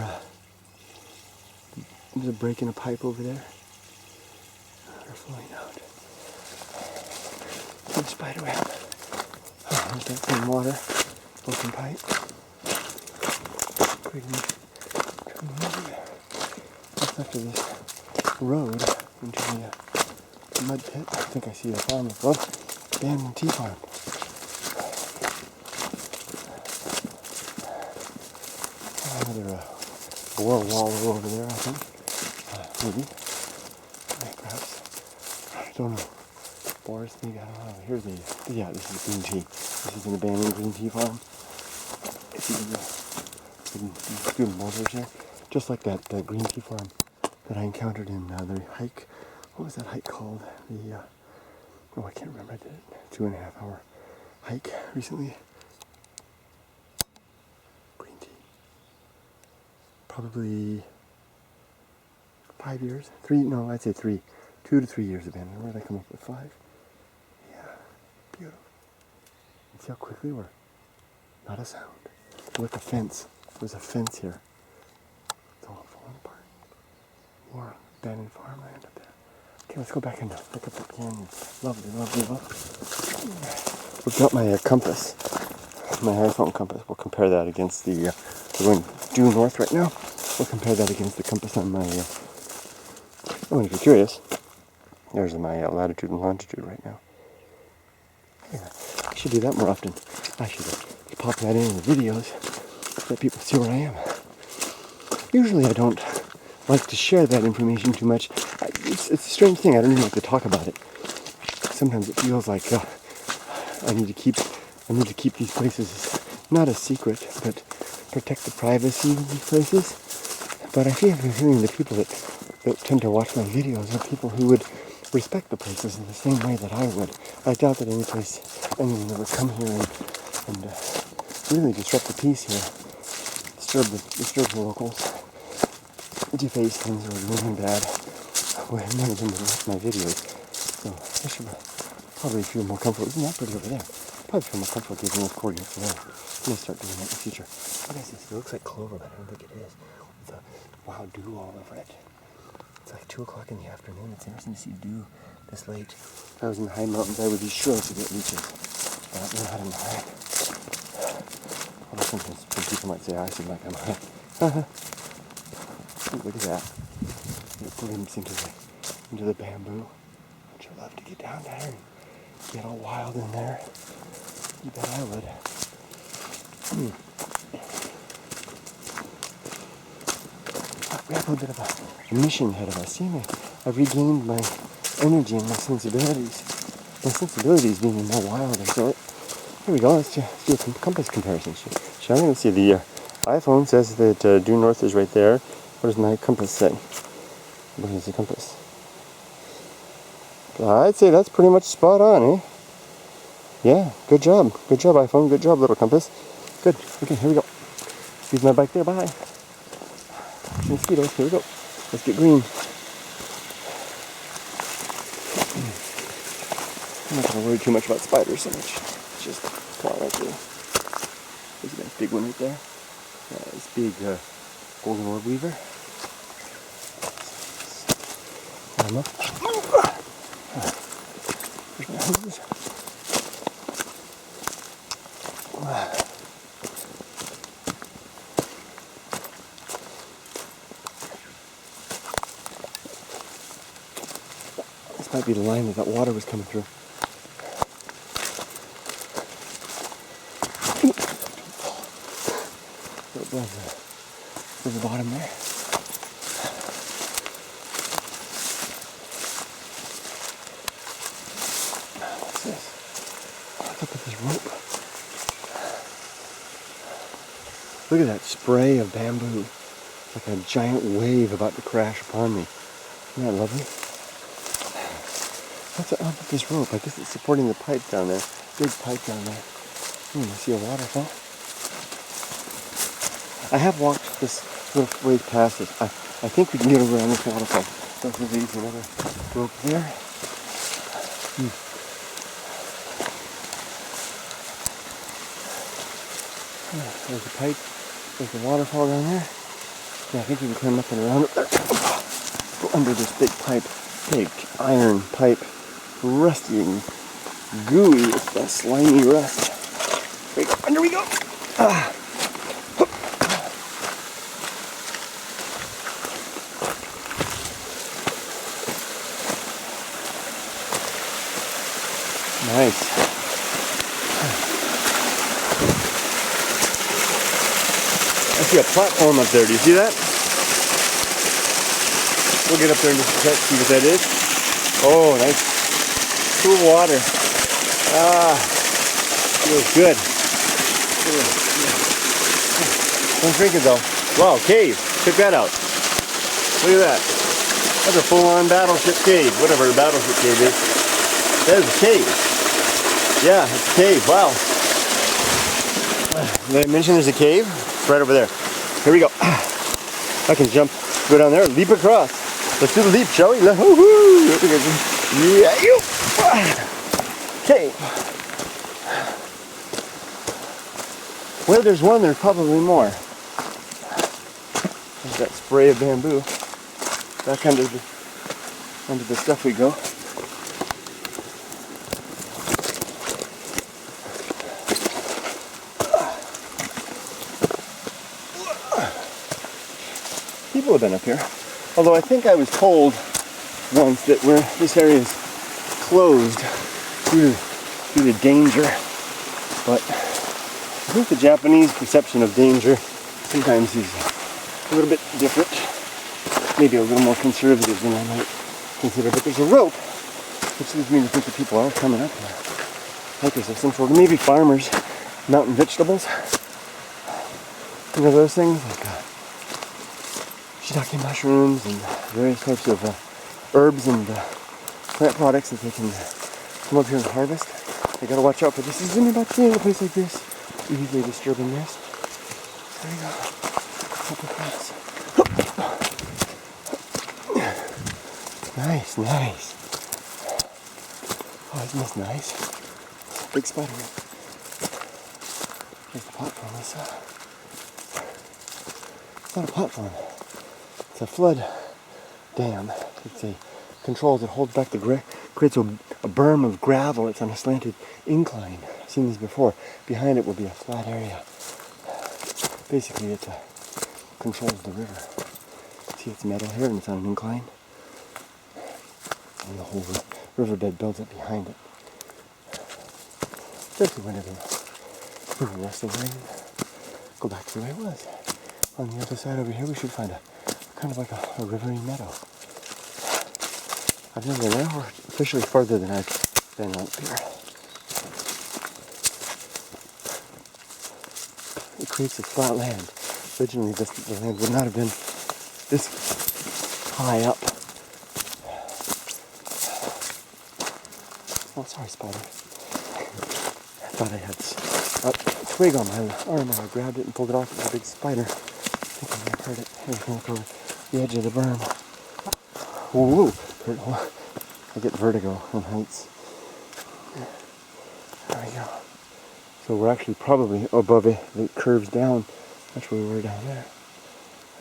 There's a break in a pipe over there. Water flowing out. Some spider web. Oh, there's that same water. Open pipe. Turning over there. Just after this road into the mud pit. I think I see a farm above. Abandoned tea farm. Another boar wallow over there, I think. Maybe. Perhaps. I don't know. Boars, maybe, I don't know. Here's the... Yeah, this is green tea. This is an abandoned green tea farm. It's even good boulders here. Just like that green tea farm that I encountered in the hike. What was that hike called? Oh, I can't remember. I did a 2.5 hour hike recently. Green tea. Probably 5 years. I'd say 3. 2 to 3 years abandoned. Where did I come up with 5? Yeah. Beautiful. See how quickly we're... Not a sound. Look, a fence. There's a fence here. It's all falling apart. More abandoned farmland up there. Okay, let's go back and look up the canyon. Lovely, lovely, lovely. We've got my compass. My iPhone compass. We'll compare that against the... we're going due north right now. We'll compare that against the compass on my... oh, and if you're curious, there's my latitude and longitude right now. Yeah, I should do that more often. I should pop that in the videos so that people see where I am. Usually I don't like to share that information too much. It's a strange thing. I don't even like to talk about it. Sometimes it feels like I need to keep these places not a secret, but protect the privacy of these places. But I feel from hearing the people that tend to watch my videos are people who would respect the places in the same way that I would. I doubt that anyone that would come here and really disrupt the peace here, disturb the locals, deface things or do anything bad, would have none of them watch my videos. So I should probably feel more comfortable. Isn't that pretty over there? Probably feel more comfortable giving those coordinates away. I'm going to start doing that in the future. What is this? It looks like clover, but I don't think it is. With a wild dew all over it. It's like 2 o'clock in the afternoon. It's interesting to see dew this late. If I was in the high mountains, I would be sure to get leeches. But we're not in the high. Although sometimes some people might say I seem like I'm high. Look at that. Get a glimpse into the bamboo. I'd sure love to get down there and get all wild in there. You bet I would. We have a little bit of a mission ahead of us. See, I've regained my energy and my sensibilities. My sensibilities being more wild. So here we go. Let's do a compass comparison. Shall we? Let's see. The iPhone says that due north is right there. What does my compass say? What is the compass? I'd say that's pretty much spot on, eh? Yeah, good job. Good job, iPhone. Good job, little compass. Good. Okay, here we go. Leave my bike there. Bye. Mosquitoes. Here we go. Let's get green. I'm not going to worry too much about spiders so much. It's just fly right through. There's a nice big one right there. This big golden orb weaver. Climb up. Where's my hose? This might be the line that water was coming through. Above the bottom there. What's this? What's up with this rope? Look at that spray of bamboo. Like a giant wave about to crash upon me. Isn't that lovely? What's up with this rope? I guess it's supporting the pipe down there. Big pipe down there. I see a waterfall. I have walked this little ways past this. I think we can get around this waterfall. There's another rope there. There's the pipe. There's the waterfall down there. Yeah, I think we can climb up and around up there. Go under this big pipe. Big iron pipe. Rusty and gooey with the slimy rust. There we go. Under we go. Nice. I see a platform up there. Do you see that? We'll get up there and just see what that is. Oh, nice. Cool water. Feels good. Don't drink it though. Wow, cave. Check that out. Look at that. That's a full-on battleship cave. Whatever the battleship cave is. That is a cave. Yeah, it's a cave. Wow. Did I mention there's a cave? It's right over there. Here we go. I can jump, go down there, leap across. Let's do the leap, shall we? Yeah, you. Okay. Where there's one, there's probably more. There's that spray of bamboo. Back under the stuff we go. People have been up here. Although I think I was told once that this area is closed due to danger. But I think the Japanese perception of danger sometimes is a little bit different. Maybe a little more conservative than I might consider. But there's a rope, which leads me to think that people are coming up here. Hikers of some sort. Maybe farmers, mountain vegetables. You know those things like shiitake mushrooms and various types of herbs and plant products that they can come up here and harvest. They gotta watch out for this. This is about to be in a place like this. Easily disturbing this. There you go. Up across. Nice, nice. Oh, isn't this nice? Big spider. Here's the platform. It's not a platform. It's a flood dam. It's a control that holds back the creates a berm of gravel. It's on a slanted incline. I've seen this before. Behind it will be a flat area. Basically, it controls the river. See, it's meadow here and it's on an incline. And the whole riverbed builds up behind it. Especially whenever the rest of the rain. Go back to the way it was. On the other side over here, we should find a kind of like a rivery meadow. I've never been there, or officially farther than I've been up here. It creates this flat land. Originally, the land would not have been this high up. Oh, sorry, spider. I thought I had a twig on my arm, and I grabbed it and pulled it off. It was a big spider. Thinking I heard it. It was going to go the edge of the berm. Whoa! I get vertigo on heights. There we go. So we're actually probably above it. It curves down. That's where we were down there.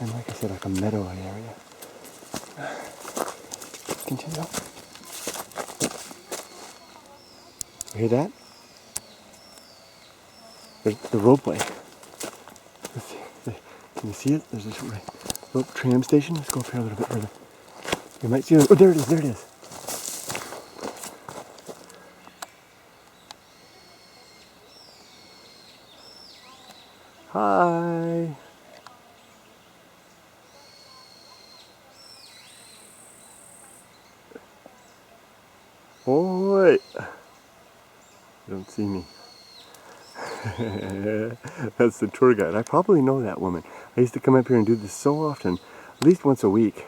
And like I said, like a meadow area. Continue. You hear that? There's the ropeway. Can you see it? There's this rope tram station. Let's go up here a little bit further. You might see it. Oh, there it is. There it is. Hi. Oi. You don't see me. That's the tour guide. I probably know that woman. I used to come up here and do this so often, at least once a week.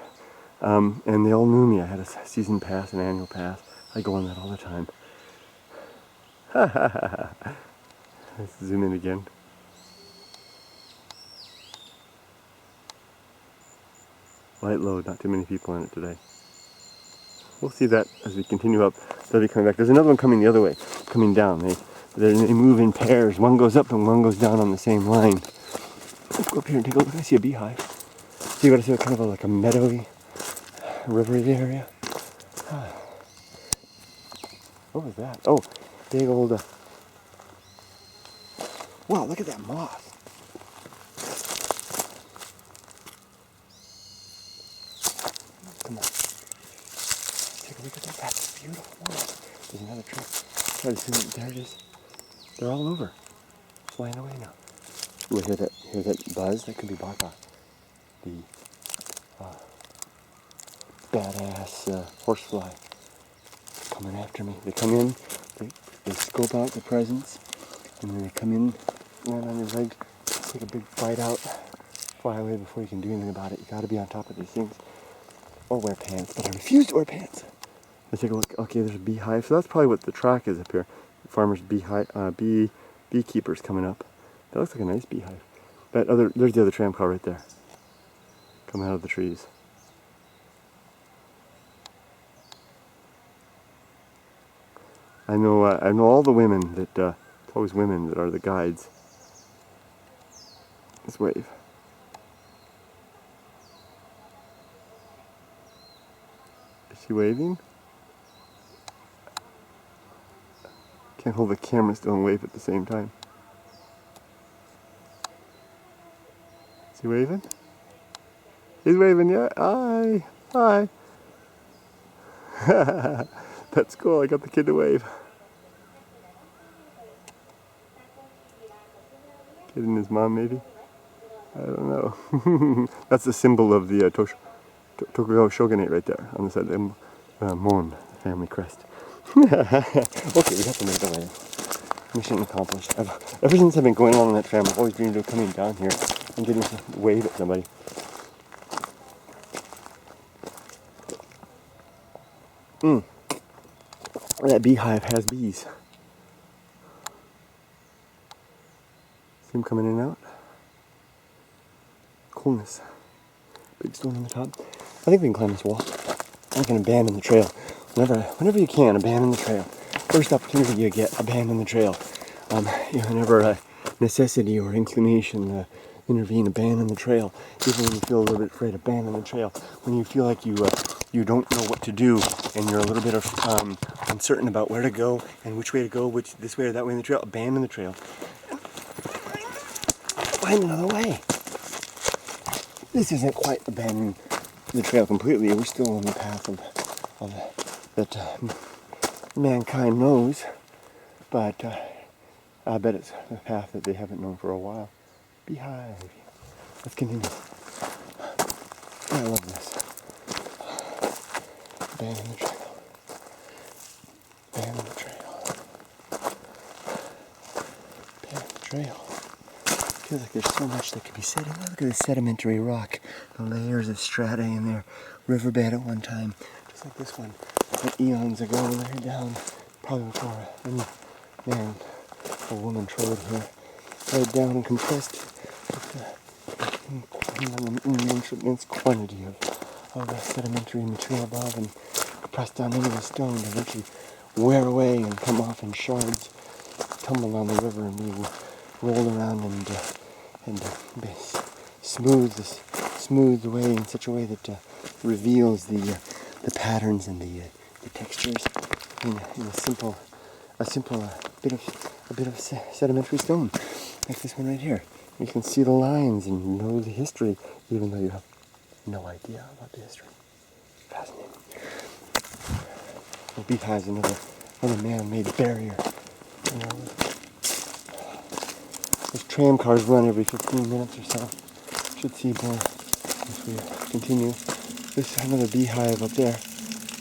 And they all knew me. I had a season pass, an annual pass. I go on that all the time. Let's zoom in again. Light load, not too many people in it today. We'll see that as we continue up. They'll be coming back. There's another one coming the other way, coming down. They move in pairs. One goes up and one goes down on the same line. Let's go up here and take a look. I see a beehive. So you got to see kind of like a meadowy, rivery area. What was that? Oh, big old... Wow, look at that moth. Come on. Take a look at that. That's beautiful. There's another tree. Try to see it. There it is. They're all over. Flying away now. Ooh, hear that buzz? That could be Baka. The badass horsefly coming after me. They come in, they scope out the presence, and then they come in, land on your leg, take a big bite out, fly away before you can do anything about it. You got to be on top of these things. Or wear pants, but I refuse to wear pants. Let's take a look. Okay, there's a beehive. So that's probably what the track is up here. Farmers' beekeepers coming up. That looks like a nice beehive. There's the other tram car right there. Coming out of the trees. I know all the women that, it's always women that are the guides. Let's wave. Is she waving? Can't hold the camera still and wave at the same time. Is he waving? He's waving, yeah. Hi. Hi. That's cool. I got the kid to wave. Kid and his mom, maybe? I don't know. That's the symbol of the Tokugawa shogunate right there on the side of the Mon, the family crest. Okay, we got the middle way. Mission accomplished. Ever since I've been going on that tram, I've always dreamed of coming down here and getting to wave at somebody. That beehive has bees. See them coming in and out? Coolness. Big stone on the top. I think we can climb this wall. I can abandon the trail. Whenever you can, abandon the trail. First opportunity you get, abandon the trail. Whenever a necessity or inclination intervene, abandon the trail. Even when you feel a little bit afraid, abandon the trail. When you feel like you don't know what to do and you're a little bit uncertain about where to go and which way to go, this way or that way in the trail, abandon the trail. Find another way. This isn't quite abandoning the trail completely. We're still on the path that mankind knows, but I bet it's a path that they haven't known for a while. Beehive. Let's continue. I love this. Abandon the trail. Abandon the trail. Abandon the trail. Feels like there's so much that could be said. Look at this sedimentary rock. The layers of strata in there. Riverbed at one time. Just like this one. Like eons ago, laid down. Probably before any man or woman trod here. Laid down and compressed an immense quantity of sedimentary material above and pressed down into the stone to eventually wear away and come off in shards, tumble down the river and be rolled around and smoothed away in such a way that reveals the patterns and the textures in a simple bit of sedimentary stone, like this one right here. You can see the lines and know the history, even though you have no idea about the history. Fascinating. The Beehive is another man-made barrier. You know, those tram cars run every 15 minutes or so. Should see more as we continue. There's another beehive up there.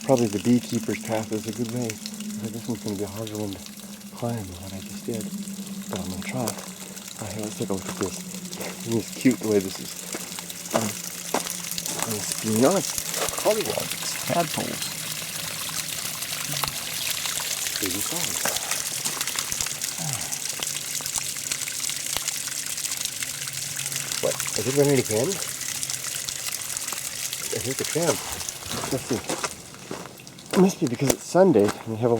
Probably the beekeeper's path is a good way. But this one's going to be a harder one to climb than what I just did. But I'm going to try. Here, let's take a look at this. Isn't this cute the way this is? You know, it's collywobs, tadpoles. Baby frogs. What? Is it running again? I think the tram. Let's see. It must be because it's Sunday and we have a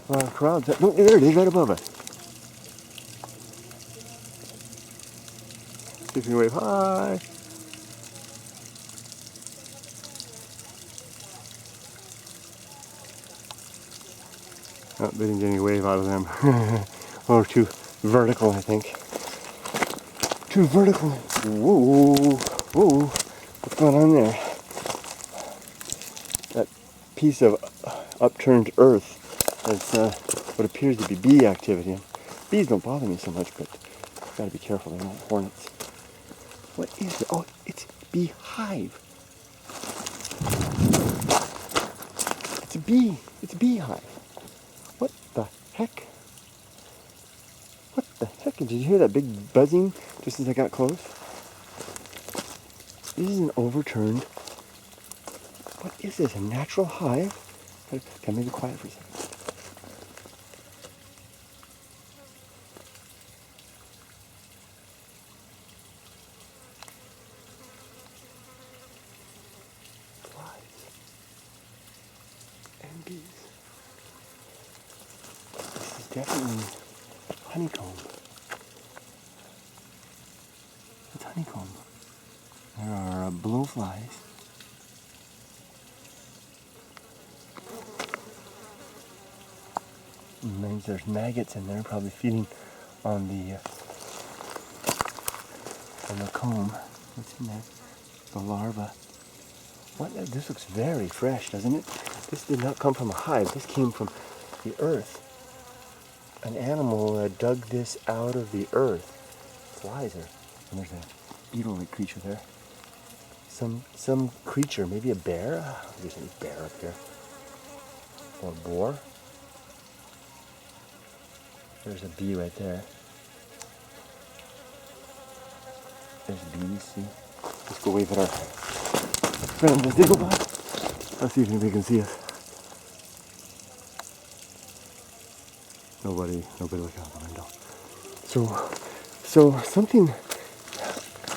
lot of crowds. No, there it is, right above us. See if you can wave hi. Oh, they didn't get any wave out of them. Or too vertical, I think. Too vertical. Whoa, whoa. What's going on there? That piece of upturned earth. That's what appears to be bee activity. Bees don't bother me so much, but you've got to be careful. They're not hornets. What is it? Oh, it's Beehive. It's a bee. It's a beehive. What the heck? What the heck? Did you hear that big buzzing just as I got close? This is an overturned. What is this? A natural hive? Can I be quiet for a second? And bees. This is definitely honeycomb. It's honeycomb. There are blowflies. And there's maggots in there, probably feeding on the comb. What's in there? The larva. What? This looks very fresh, doesn't it? This did not come from a hive. This came from the earth. An animal dug this out of the earth. Flies are. And there's a beetle-like creature there. Some creature, maybe a bear. There's a bear up there. Or a boar. There's a bee right there. There's bees, see? Let's go wave at our friends as they go by. Let's see if anybody can see us. Nobody look out the window. So something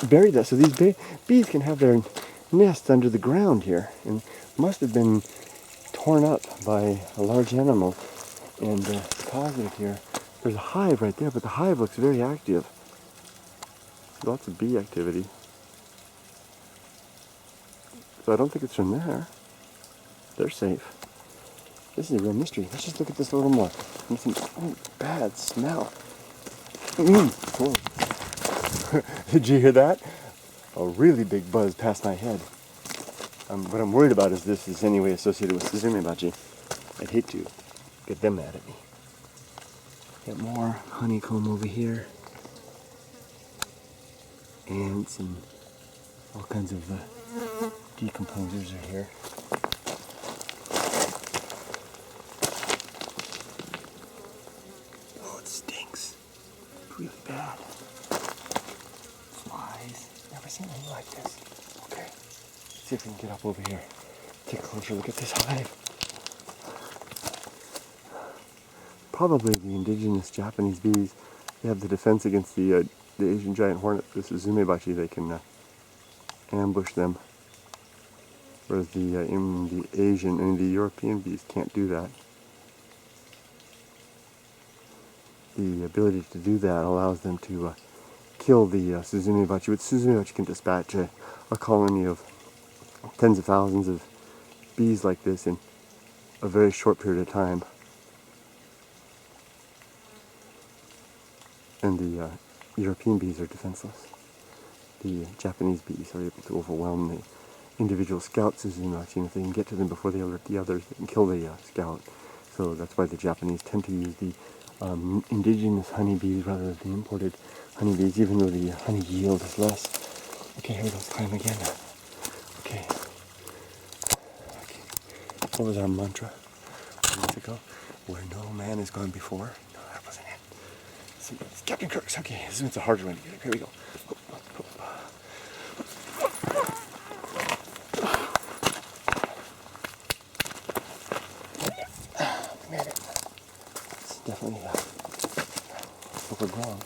buried that. So these bees can have their nests under the ground here, and must have been torn up by a large animal and deposited here. There's a hive right there, but the hive looks very active. Lots of bee activity. So I don't think it's from there. They're safe. This is a real mystery. Let's just look at this a little more. Bad smell. Cool. Did you hear that? A really big buzz past my head. What I'm worried about is this is any way associated with Suzumebachi. I'd hate to get them mad at me. Got more honeycomb over here. Ants and all kinds of decomposers are here. Oh, it stinks. Really bad. Flies. Never seen anything like this. Okay. See if we can get up over here. Take a closer look at this hive. Probably the indigenous Japanese bees. They have the defense against the Asian giant hornet, the Suzumebachi. They can ambush them. Whereas the Asian and the European bees can't do that. The ability to do that allows them to kill the Suzumebachi. But Suzumebachi can dispatch a colony of tens of thousands of bees like this in a very short period of time. And the European bees are defenseless. The Japanese bees are able to overwhelm the individual scout Suzumebachi, and if they can get to them before they alert the others, they can kill the scout. So that's why the Japanese tend to use the indigenous honeybees rather than the imported honeybees, even though the honey yield is less. Okay, here we go, climb again. Okay. What was our mantra a month ago? Where no man has gone before. No, that wasn't it. It's Captain Kirk's. Okay, this one's a harder one to get up. Here we go. We made it. It's definitely overgrown.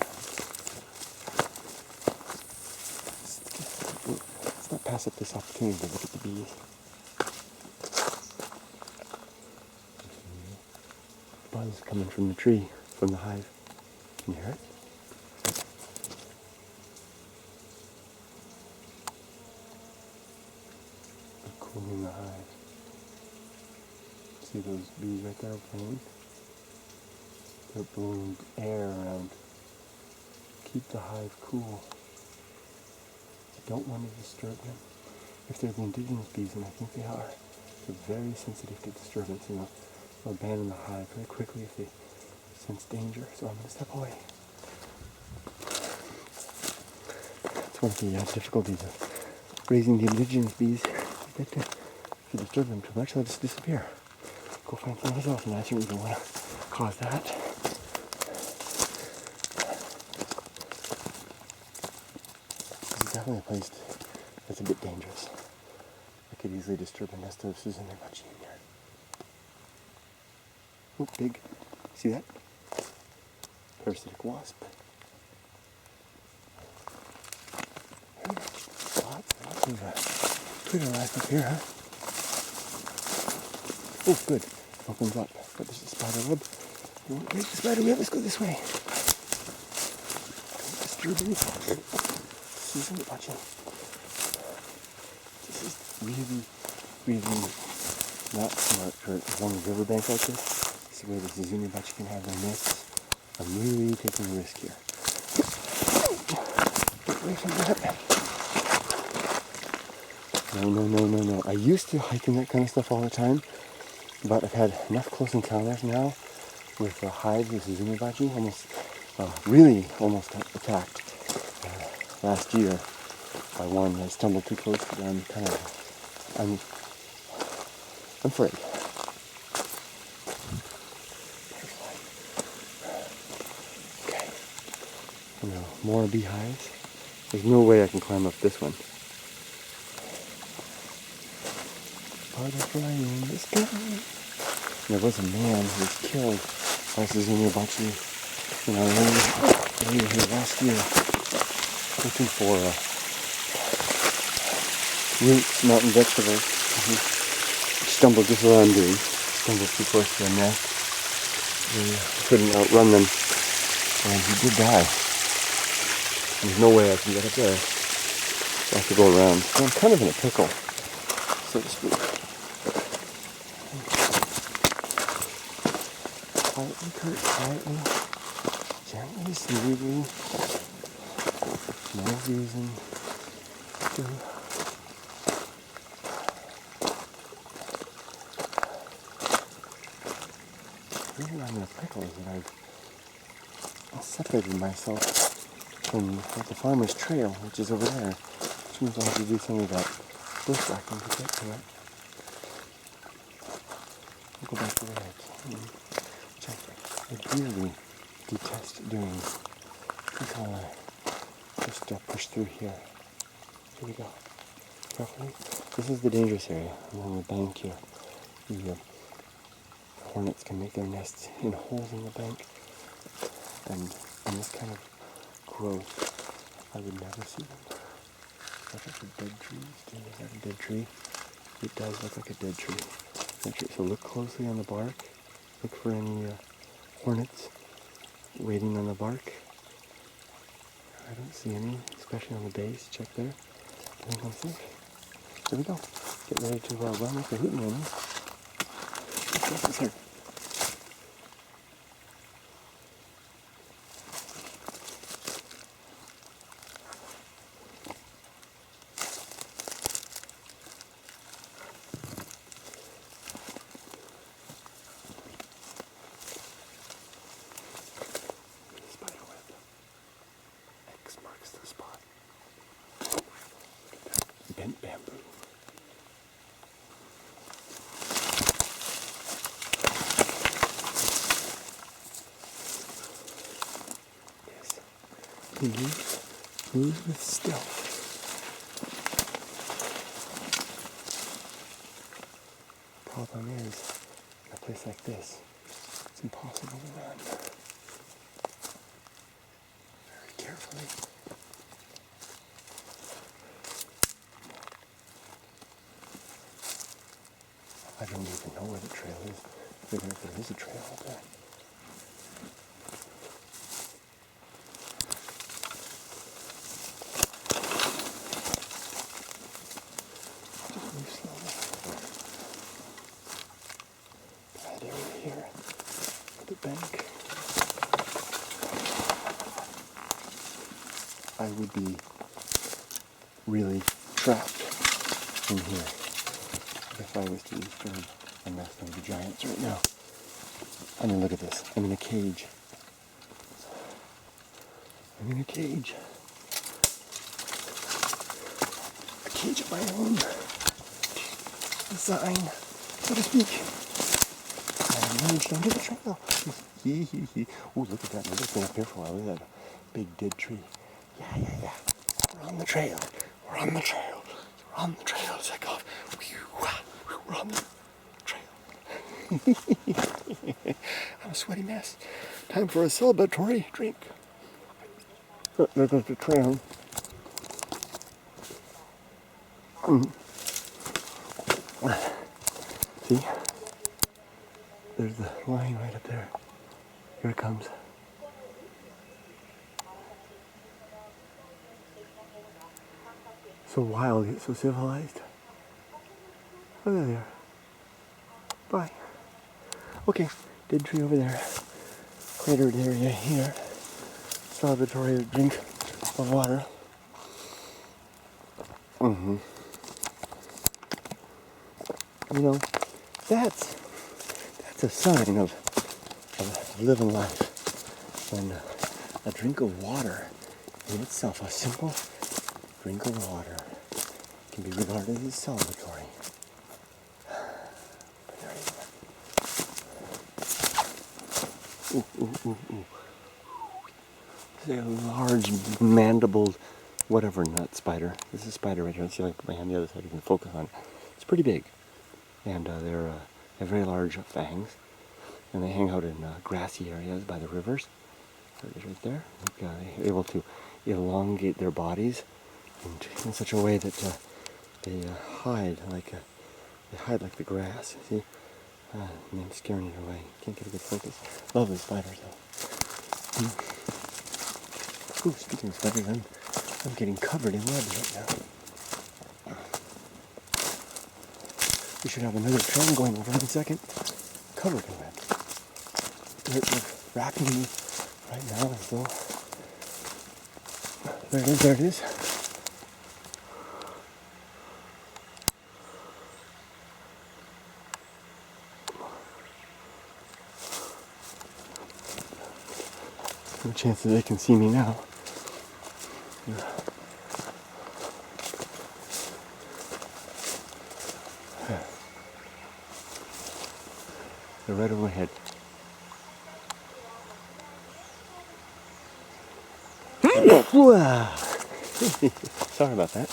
Let's not pass up this opportunity to look at the bees. Buzz coming from the tree, from the hive. Can you hear it? They're cooling the hive. See those bees right there playing? They're blowing air around. Keep the hive cool. You don't want to disturb them. If they're the indigenous bees, and I think they are, they're very sensitive to disturbance, and they'll abandon the hive very quickly if they sense danger. So I'm going to step away. That's one of the difficulties of raising the indigenous bees. If you disturb them too much, they'll just disappear. Go find someone else, and I think we don't want to cause that. This is definitely a place that's a bit dangerous. I could easily disturb a nest of Suzumebachi in here. Oh, big. See that? Parasitic wasp. Pretty life up here, huh? Oh, good. Opens up. But there's a spider web. You won't break the spider web. Let's go this way. Don't disturb anything. Suzumebachi. This is really, really not smart for along a riverbank like this. This is where the Suzumebachi can have their nests. I'm really taking a risk here. Get away from that. No. I used to hike in that kind of stuff all the time, but I've had enough close encounters now with the hive with Suzumebachi. Really almost attacked last year by one. I stumbled too close to them. I'm afraid. Okay. Now, more beehives. There's no way I can climb up this one. Butterfly in the sky. There was a man who was killed by Suzumebachi in our area here last year, looking for roots, mountain vegetables. He stumbled just what I'm doing. Stumbled too close to a nest. He couldn't outrun them, and he did die. There's no way I can get up there. So I have to go around. So I'm kind of in a pickle, so to speak. Quietly, Kurt, quietly, gently, smoothly. No reason to reason I'm in a pickle is that I've separated myself from the farmer's trail, which is over there, which means I have to do some of that bushwhacking to get to it. I'll go back to there, which I really detest doing. So I'll just push through here. Here we go. Carefully. This is the dangerous area along the bank here. The hornets can make their nests in holes in the bank, and in this kind of growth, I would never see them. Is that a dead tree? Is that a dead tree? It does look like a dead tree. So look closely on the bark. Look for any hornets waiting on the bark. I don't see any, especially on the base. Check there. I think I'm safe. Here we go. Get ready to run like a hootin' woman. This is her. Bent bamboo. Yes. He moves with stealth. Problem is, in a place like this, it's impossible to run. Very carefully. I don't even know where the trail is. Even if there is a trail up there. Just move slowly. Bad area here. The bank. I would be really trapped in here if I was to disturb a nest of the giants right now. I mean, look at this. I'm in a cage. I'm in a cage. A cage of my own design, so to speak. I emerged onto the trail. Oh, look at that. I've just been up here for a while. Look at that big dead tree. Yeah. We're on the trail. We're on the trail. We're on the trail. Check off. We're on the trail. I'm a sweaty mess. Time for a celebratory drink. Oh, there goes the tram. See? There's the line right up there. Here it comes. So wild, yet so civilized. Oh, there they are. Bye. Okay, dead tree over there. Cratered area here. Celebratory drink of water. You know, that's a sign of living life. When a drink of water in itself, a simple drink of water, can be regarded as celebratory. Ooh. This is a large mandibled whatever nut spider. This is a spider right here. Let's see if I can put my hand on the other side. You can focus on it. It's pretty big. And they have very large fangs. And they hang out in grassy areas by the rivers. Right there. They're able to elongate their bodies in such a way that they hide like the grass. See? And then scaring it away. Can't get a good focus. Lovely spiders though. Ooh, speaking of spiders, I'm getting covered in web right now. We should have another train going over in a second. Covered in web. They're wrapping me right now as though. There it is. No chance that they can see me now. They're right overhead. Sorry about that.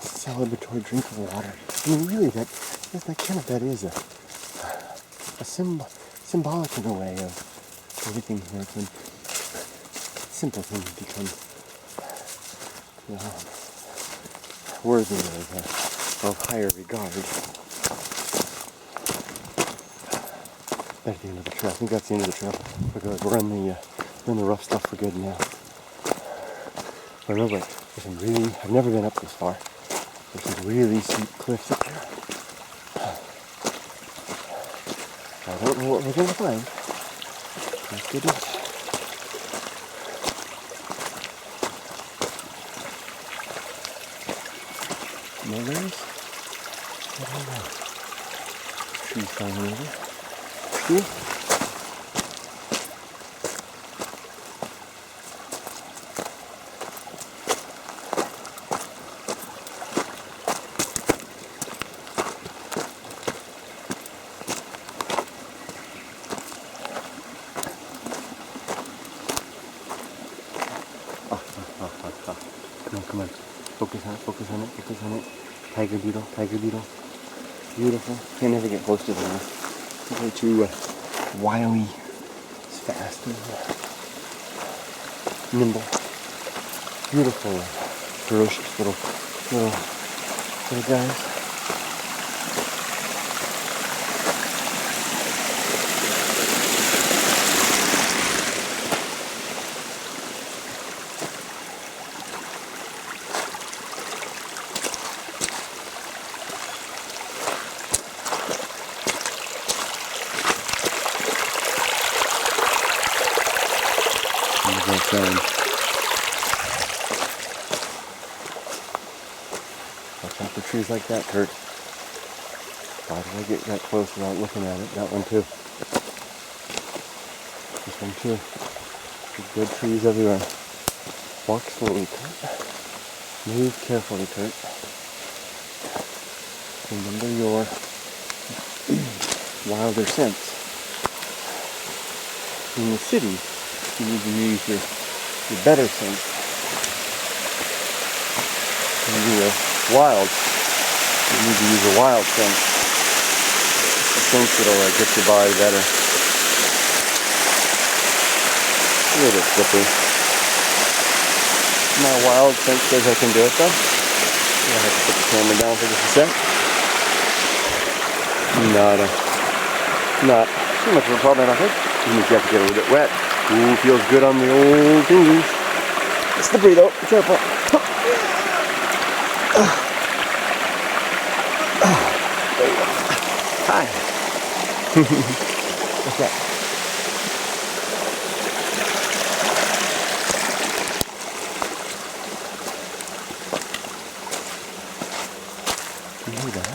Celebratory drink of water. I mean, really, that is a symbolic in a way of everything here. When simple things become worthy of higher regard. That's the end of the trail. I think that's the end of the trail. We're on the rough stuff for good now. I remember I've never been up this far. There's some really steep cliffs up there. I don't know what we're going to find. Let's get it. Mulberries? I don't know. Trees falling over. See? Come on. Focus on it. Tiger beetle. Beautiful. Can't never get close to them. They're too wily, fast, and nimble. Beautiful, ferocious little guys. Watch out for trees like that, Kurt. Why did I get that close without looking at it? That one too. This one too. Good trees everywhere. Walk slowly, Kurt. Move carefully, Kurt. Remember your wilder sense. In the city, you need to use your better sense. When you are wild, you need to use a wild sense. A sense that'll get your body better. A little bit slippery. My wild sense says I can do it though. I have to put the camera down for just a sec. Not too much of a problem, I think. Even if you have to get a little bit wet. Ooh, feels good on the old fingers. It's the burrito. Be careful. There you go. Hi. What's that? You hear that?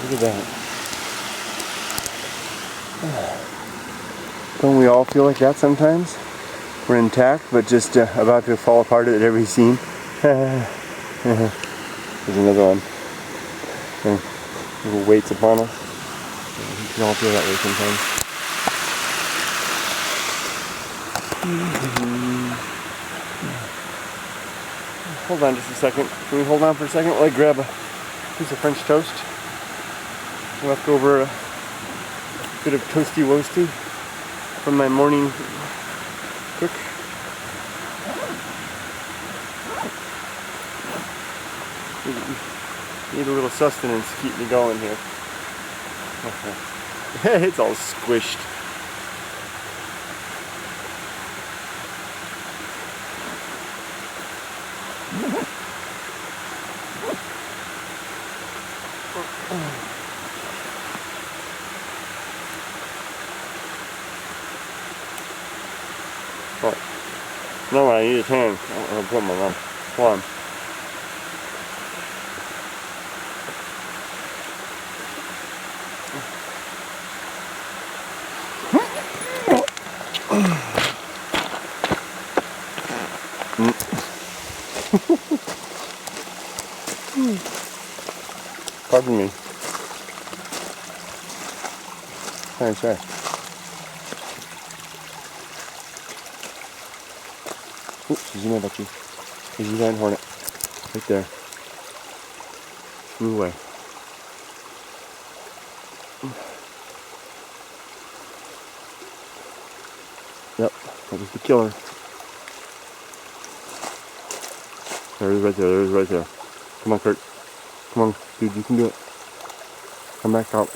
Look at that. Don't we all feel like that sometimes? We're intact, but just about to fall apart at every seam. There's another one. Little weights upon us. We can all feel that way sometimes. Hold on just a second. Can we hold on for a second while I grab a piece of French toast? Leftover bit of toasty woasty from my morning cook. Need a little sustenance to keep me going here. It's all squished. No, I need a tan. I'll put my mom. Come on. Pardon me. Sorry. Oops, there's another bucky. There's a giant hornet. Right there. Flew away. Yep, that was the killer. There it is right there. Come on, Kurt. Come on, dude, you can do it. Come back out.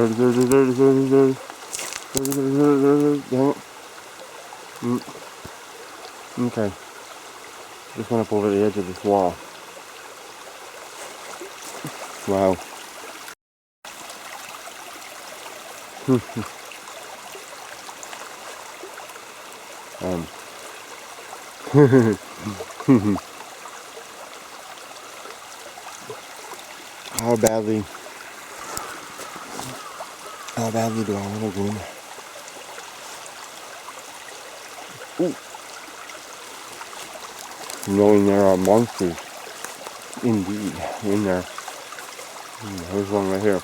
There. Dang it. Okay. Just went up over the edge of this wall. Wow. How badly do I want to go in there? Ooh. Knowing there are monsters, indeed, in there. There's one right here.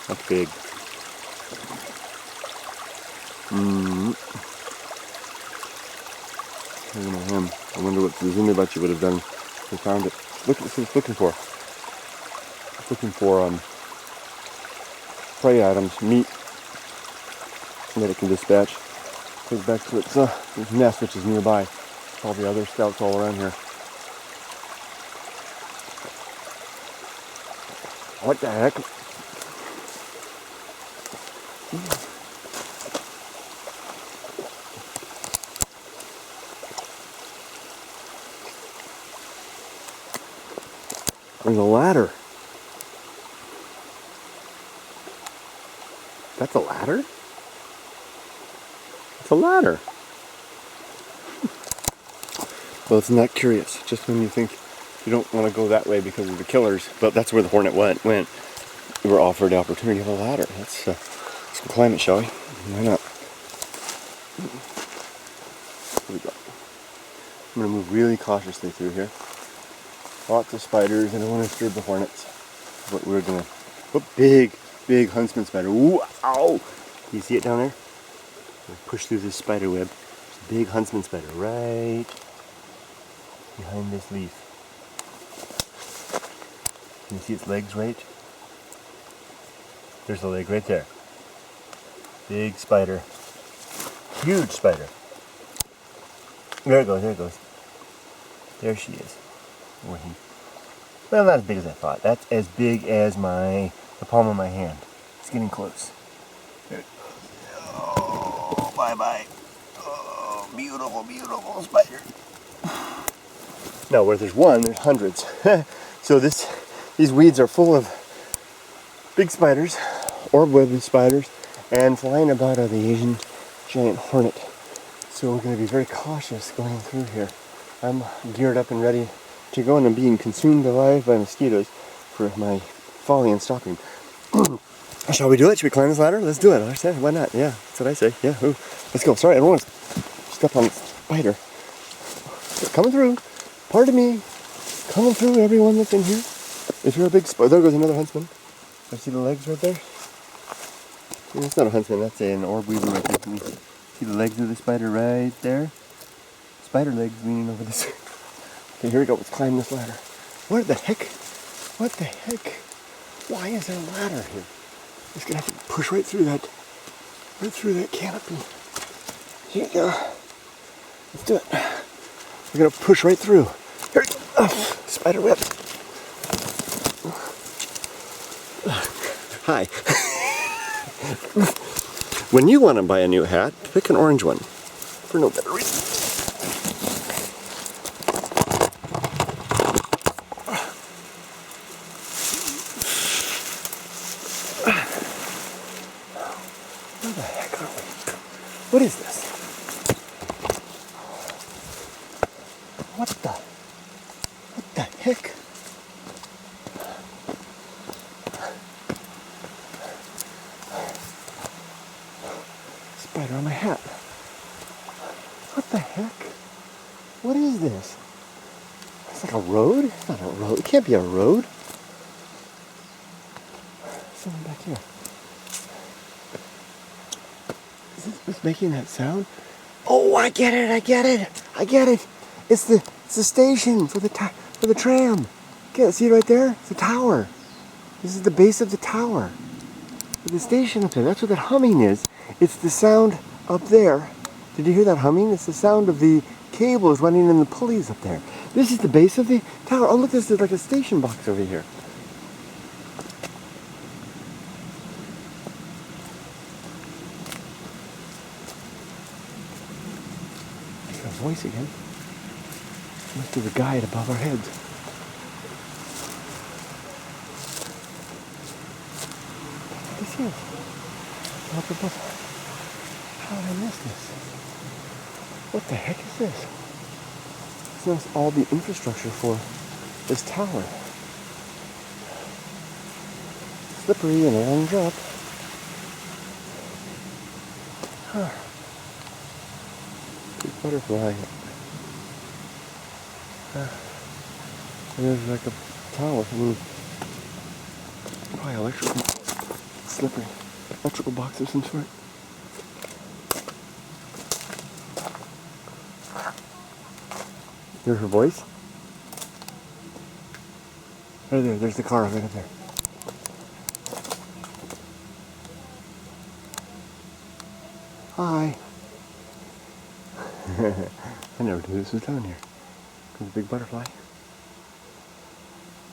That's big. Look at him. I wonder what the Softypapa would have done if they found it. Look what it's looking for. It's looking for prey items, meat that it can dispatch. Take back to its nest, which is nearby. All the other scouts all around here. What the heck? There's a ladder. That's a ladder? It's a ladder. Well, it's not curious. Just when you think you don't want to go that way because of the killers, but that's where the hornet went. We were offered the opportunity of a ladder. Let's go climb it, shall we? Why not? Here we go. I'm going to move really cautiously through here. Lots of spiders, and I don't want to disturb the hornets. But we're going to... Oh, big huntsman spider. Ooh, ow! Do you see it down there? We'll push through this spider web. There's a big huntsman spider right behind this leaf. Can you see its legs right? There's a leg right there. Big spider. Huge spider. There it goes. There she is. Or he. Well, not as big as I thought. That's as big as the palm of my hand. It's getting close. There it goes. Oh, bye-bye. Oh, beautiful spider. No, where there's one, there's hundreds. So these weeds are full of big spiders, orb-webbed spiders, and flying about are the Asian giant hornet. So we're going to be very cautious going through here. I'm geared up and ready to go, and I'm being consumed alive by mosquitoes for my folly and stopping. Shall we do it? Should we climb this ladder? Let's do it. I said, why not? Yeah, that's what I say. Yeah, ooh. Let's go. Sorry, I don't want to step on the spider. Coming through. Pardon me. Coming through, everyone that's in here. If you're a big spider, there goes another huntsman. I see the legs right there. It's not a huntsman, that's an orb weaver right there. See the legs of the spider right there? Spider legs leaning over this. Okay, here we go. Let's climb this ladder. What the heck? What the heck? Why is there a ladder here? Just gonna have to push right through that canopy. Here we go. Let's do it. We're gonna push right through. Here we go. Spider web. Hi. When you want to buy a new hat, pick an orange one. For no better reason. Where the heck are we? What is this? What the heck? Spider on my hat. What the heck? What is this? It's like a road? It's not a road. It can't be a road. Something back here. Is this making that sound? Oh, I get it! It's the station for the tram. See it right there? It's a tower. This is the base of the tower. The station up there. That's what that humming is. It's the sound up there. Did you hear that humming? It's the sound of the cables running in the pulleys up there. This is the base of the tower. Oh, look, this is like a station box over here. There's a voice again. Must be the guide above our heads. This is up above. How did I miss this? What the heck is this? This is all the infrastructure for this tower. Slippery and a long drop. Huh. Big butterfly. There's like a tower. Probably electrical. Slippery. Electrical box of some sort. Hear her voice? Right there, there's the car right up there. Hi. I never knew this was down here. There's a big butterfly.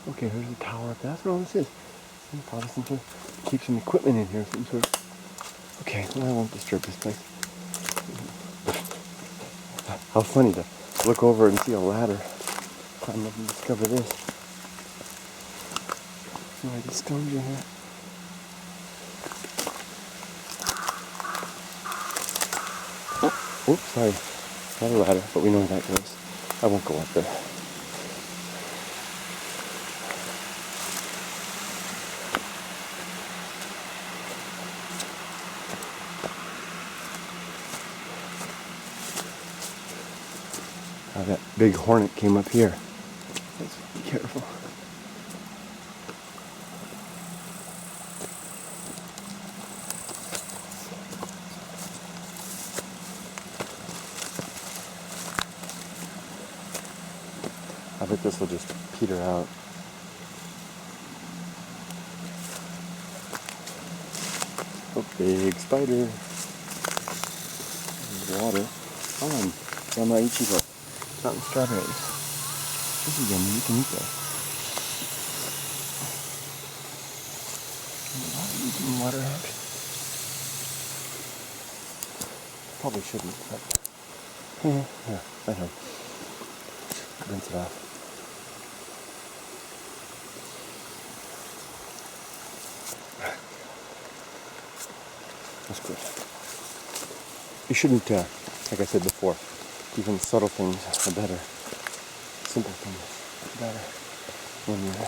Okay, there's the tower up there. That's what all this is. Probably some sort of, keep some equipment in here, some sort of. Okay, well, I won't disturb this place. How funny to look over and see a ladder. Climb up and discover this. Why these stones in here? Oops, sorry. Not a ladder, but we know where that goes. I won't go up there. That big hornet came up here. Let's be careful. I bet this will just peter out. Oh, big spider. Water. On. Yamaichi. Not in strawberries. This is yummy, you can eat that. Why are you eating water out? Probably shouldn't, but yeah, I know. Rinse it off. That's good. You shouldn't, like I said before, even subtle things are better. Simple things are better when you're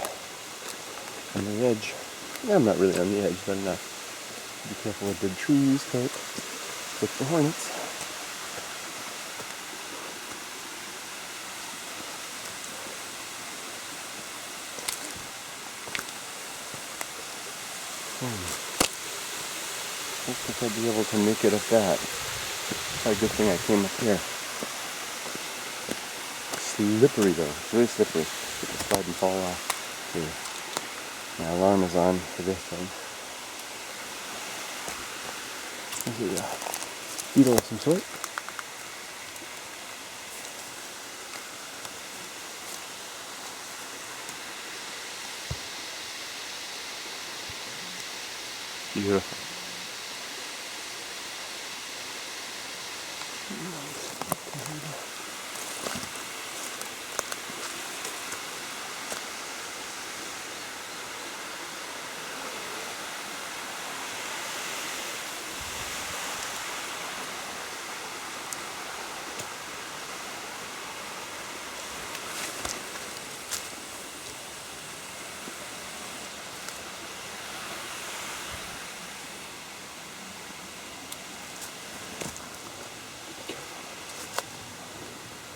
on the edge. Yeah, I'm not really on the edge, but enough. Be careful with dead trees, but with the hornets. Looks like I'd be able to make it up that. It's a good thing I came up here. Slippery though, it's really slippery. You could slide and fall off. Here. My alarm is on for this thing. This is a beetle of some sort. Beautiful.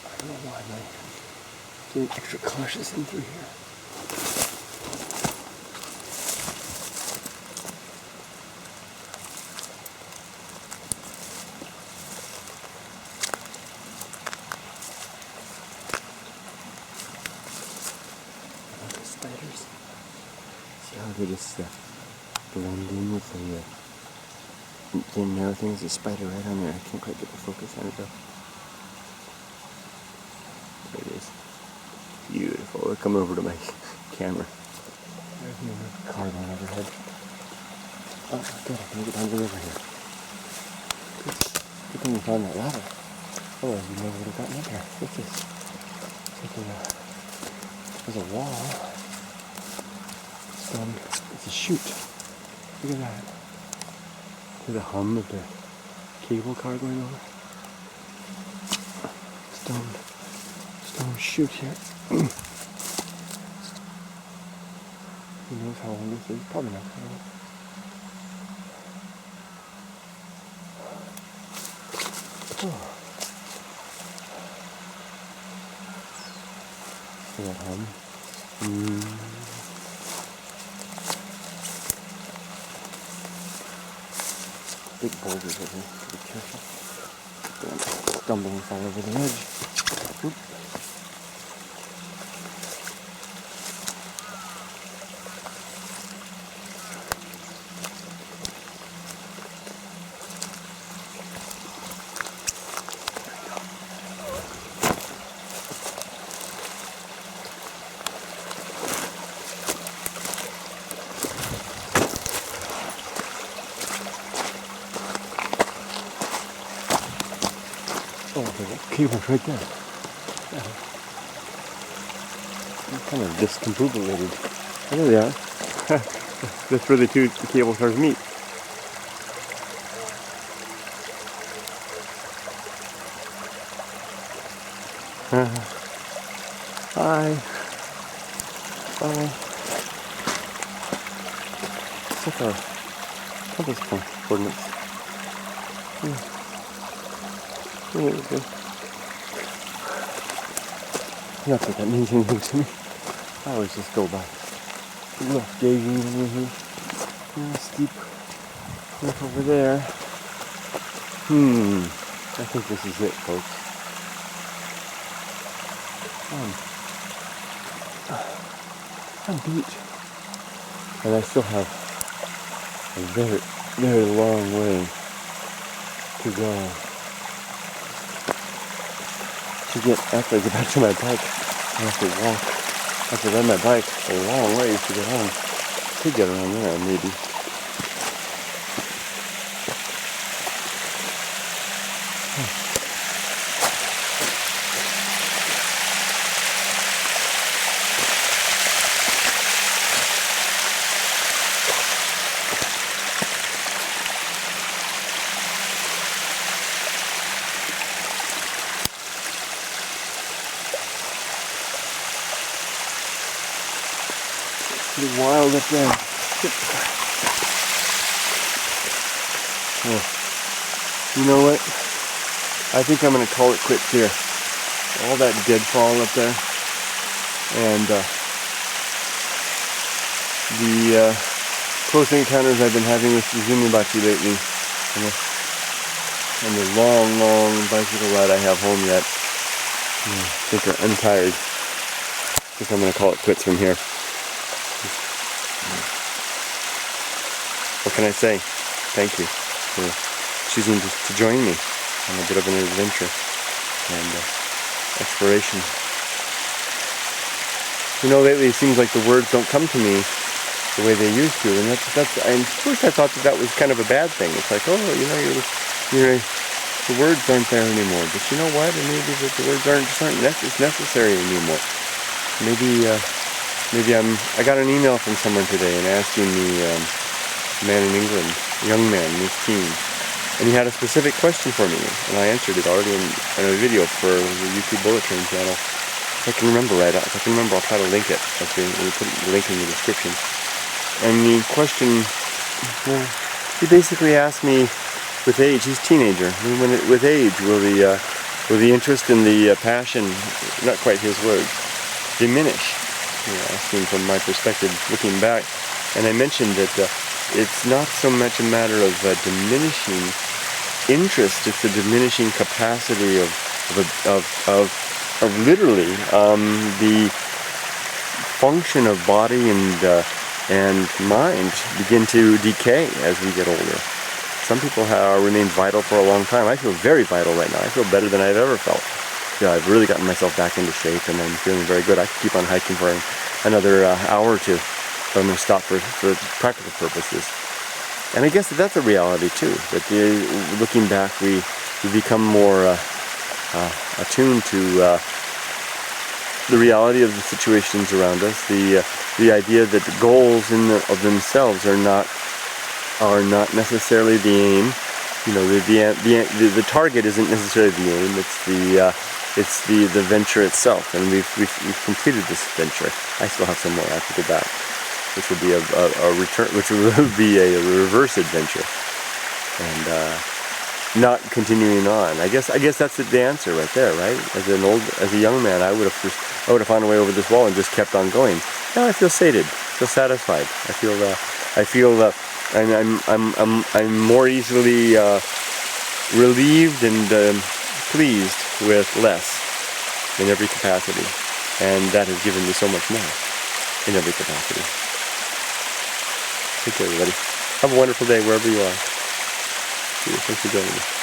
I don't know why I'm getting extra cautious in through here. Look at the spiders. See how they just blend in with the thin narrow thing? There's a spider right on there. I can't quite get the focus on it though. There it is. Beautiful. Look, come over to my camera. There's another car going overhead. Oh, good. I can get down the river here. Good thing we found that ladder. Otherwise, we never would have gotten up here. What's this? It's like there's a wall. It's a chute. Look at that. There's a hum of the cable car going over. Stone chute here. Who knows how long this is? Probably not that long. Oh. See that hum? Big boulders over here. Be careful. Don't stumble and fall over the edge. Oop. Oh, the cable's right there. Yeah. It's kind of discombobulated. There they are. That's where the two cable cars meet. Hi. Bye. Check our compass coordinates. There we go. Not that that means anything to me. I always just go by rough gauging over here. Steep cliff over there. I think this is it, folks. On beach. And I still have a very, very long way to go. After I get back to my bike, I have to walk. I have to ride my bike a long ways to get home. Could get around there, maybe. Pretty wild up there. Oh. You know what? I think I'm going to call it quits here. All that deadfall up there. And the close encounters I've been having with the Zumibachi lately. And the long bicycle ride I have home yet. I think are untired. I think I'm going to call it quits from here. What can I say? Thank you for choosing to join me on a bit of an adventure and exploration. You know, lately it seems like the words don't come to me the way they used to, and and first I thought that was kind of a bad thing. It's like, oh, you know, the words aren't there anymore. But you know what? Maybe the words aren't necessary anymore. Maybe I got an email from someone today and asking me, a man in England, a young man in his teens, and he had a specific question for me, and I answered it already in a video for the YouTube Bullet Train channel. If I can remember right, if I can remember, I'll try to link it. We'll put the link in the description. And the question, well, he basically asked me, with age, he's a teenager, with age, will the interest and the passion, not quite his words, diminish? You know, asking from my perspective, looking back, and I mentioned that it's not so much a matter of diminishing interest; it's a diminishing capacity of literally the function of body and mind begin to decay as we get older. Some people remain vital for a long time. I feel very vital right now. I feel better than I've ever felt. Yeah, I've really gotten myself back into shape, and I'm feeling very good. I could keep on hiking for another hour or two, but I'm going to stop for practical purposes. And I guess that's a reality too. That looking back, we become more attuned to the reality of the situations around us. The idea that the goals of themselves are not necessarily the aim. You know, the target isn't necessarily the aim. It's the venture itself, and we've completed this venture. I still have some more. I have to go back, which will be a return, which will be a reverse adventure, and not continuing on. I guess that's the answer right there, right? As a young man, I would have found a way over this wall and just kept on going. Now I feel sated, feel satisfied. I feel I'm more easily relieved and pleased with less in every capacity, and that has given me so much more in every capacity. Take care, everybody. Have a wonderful day wherever you are. See you. Thanks for joining me.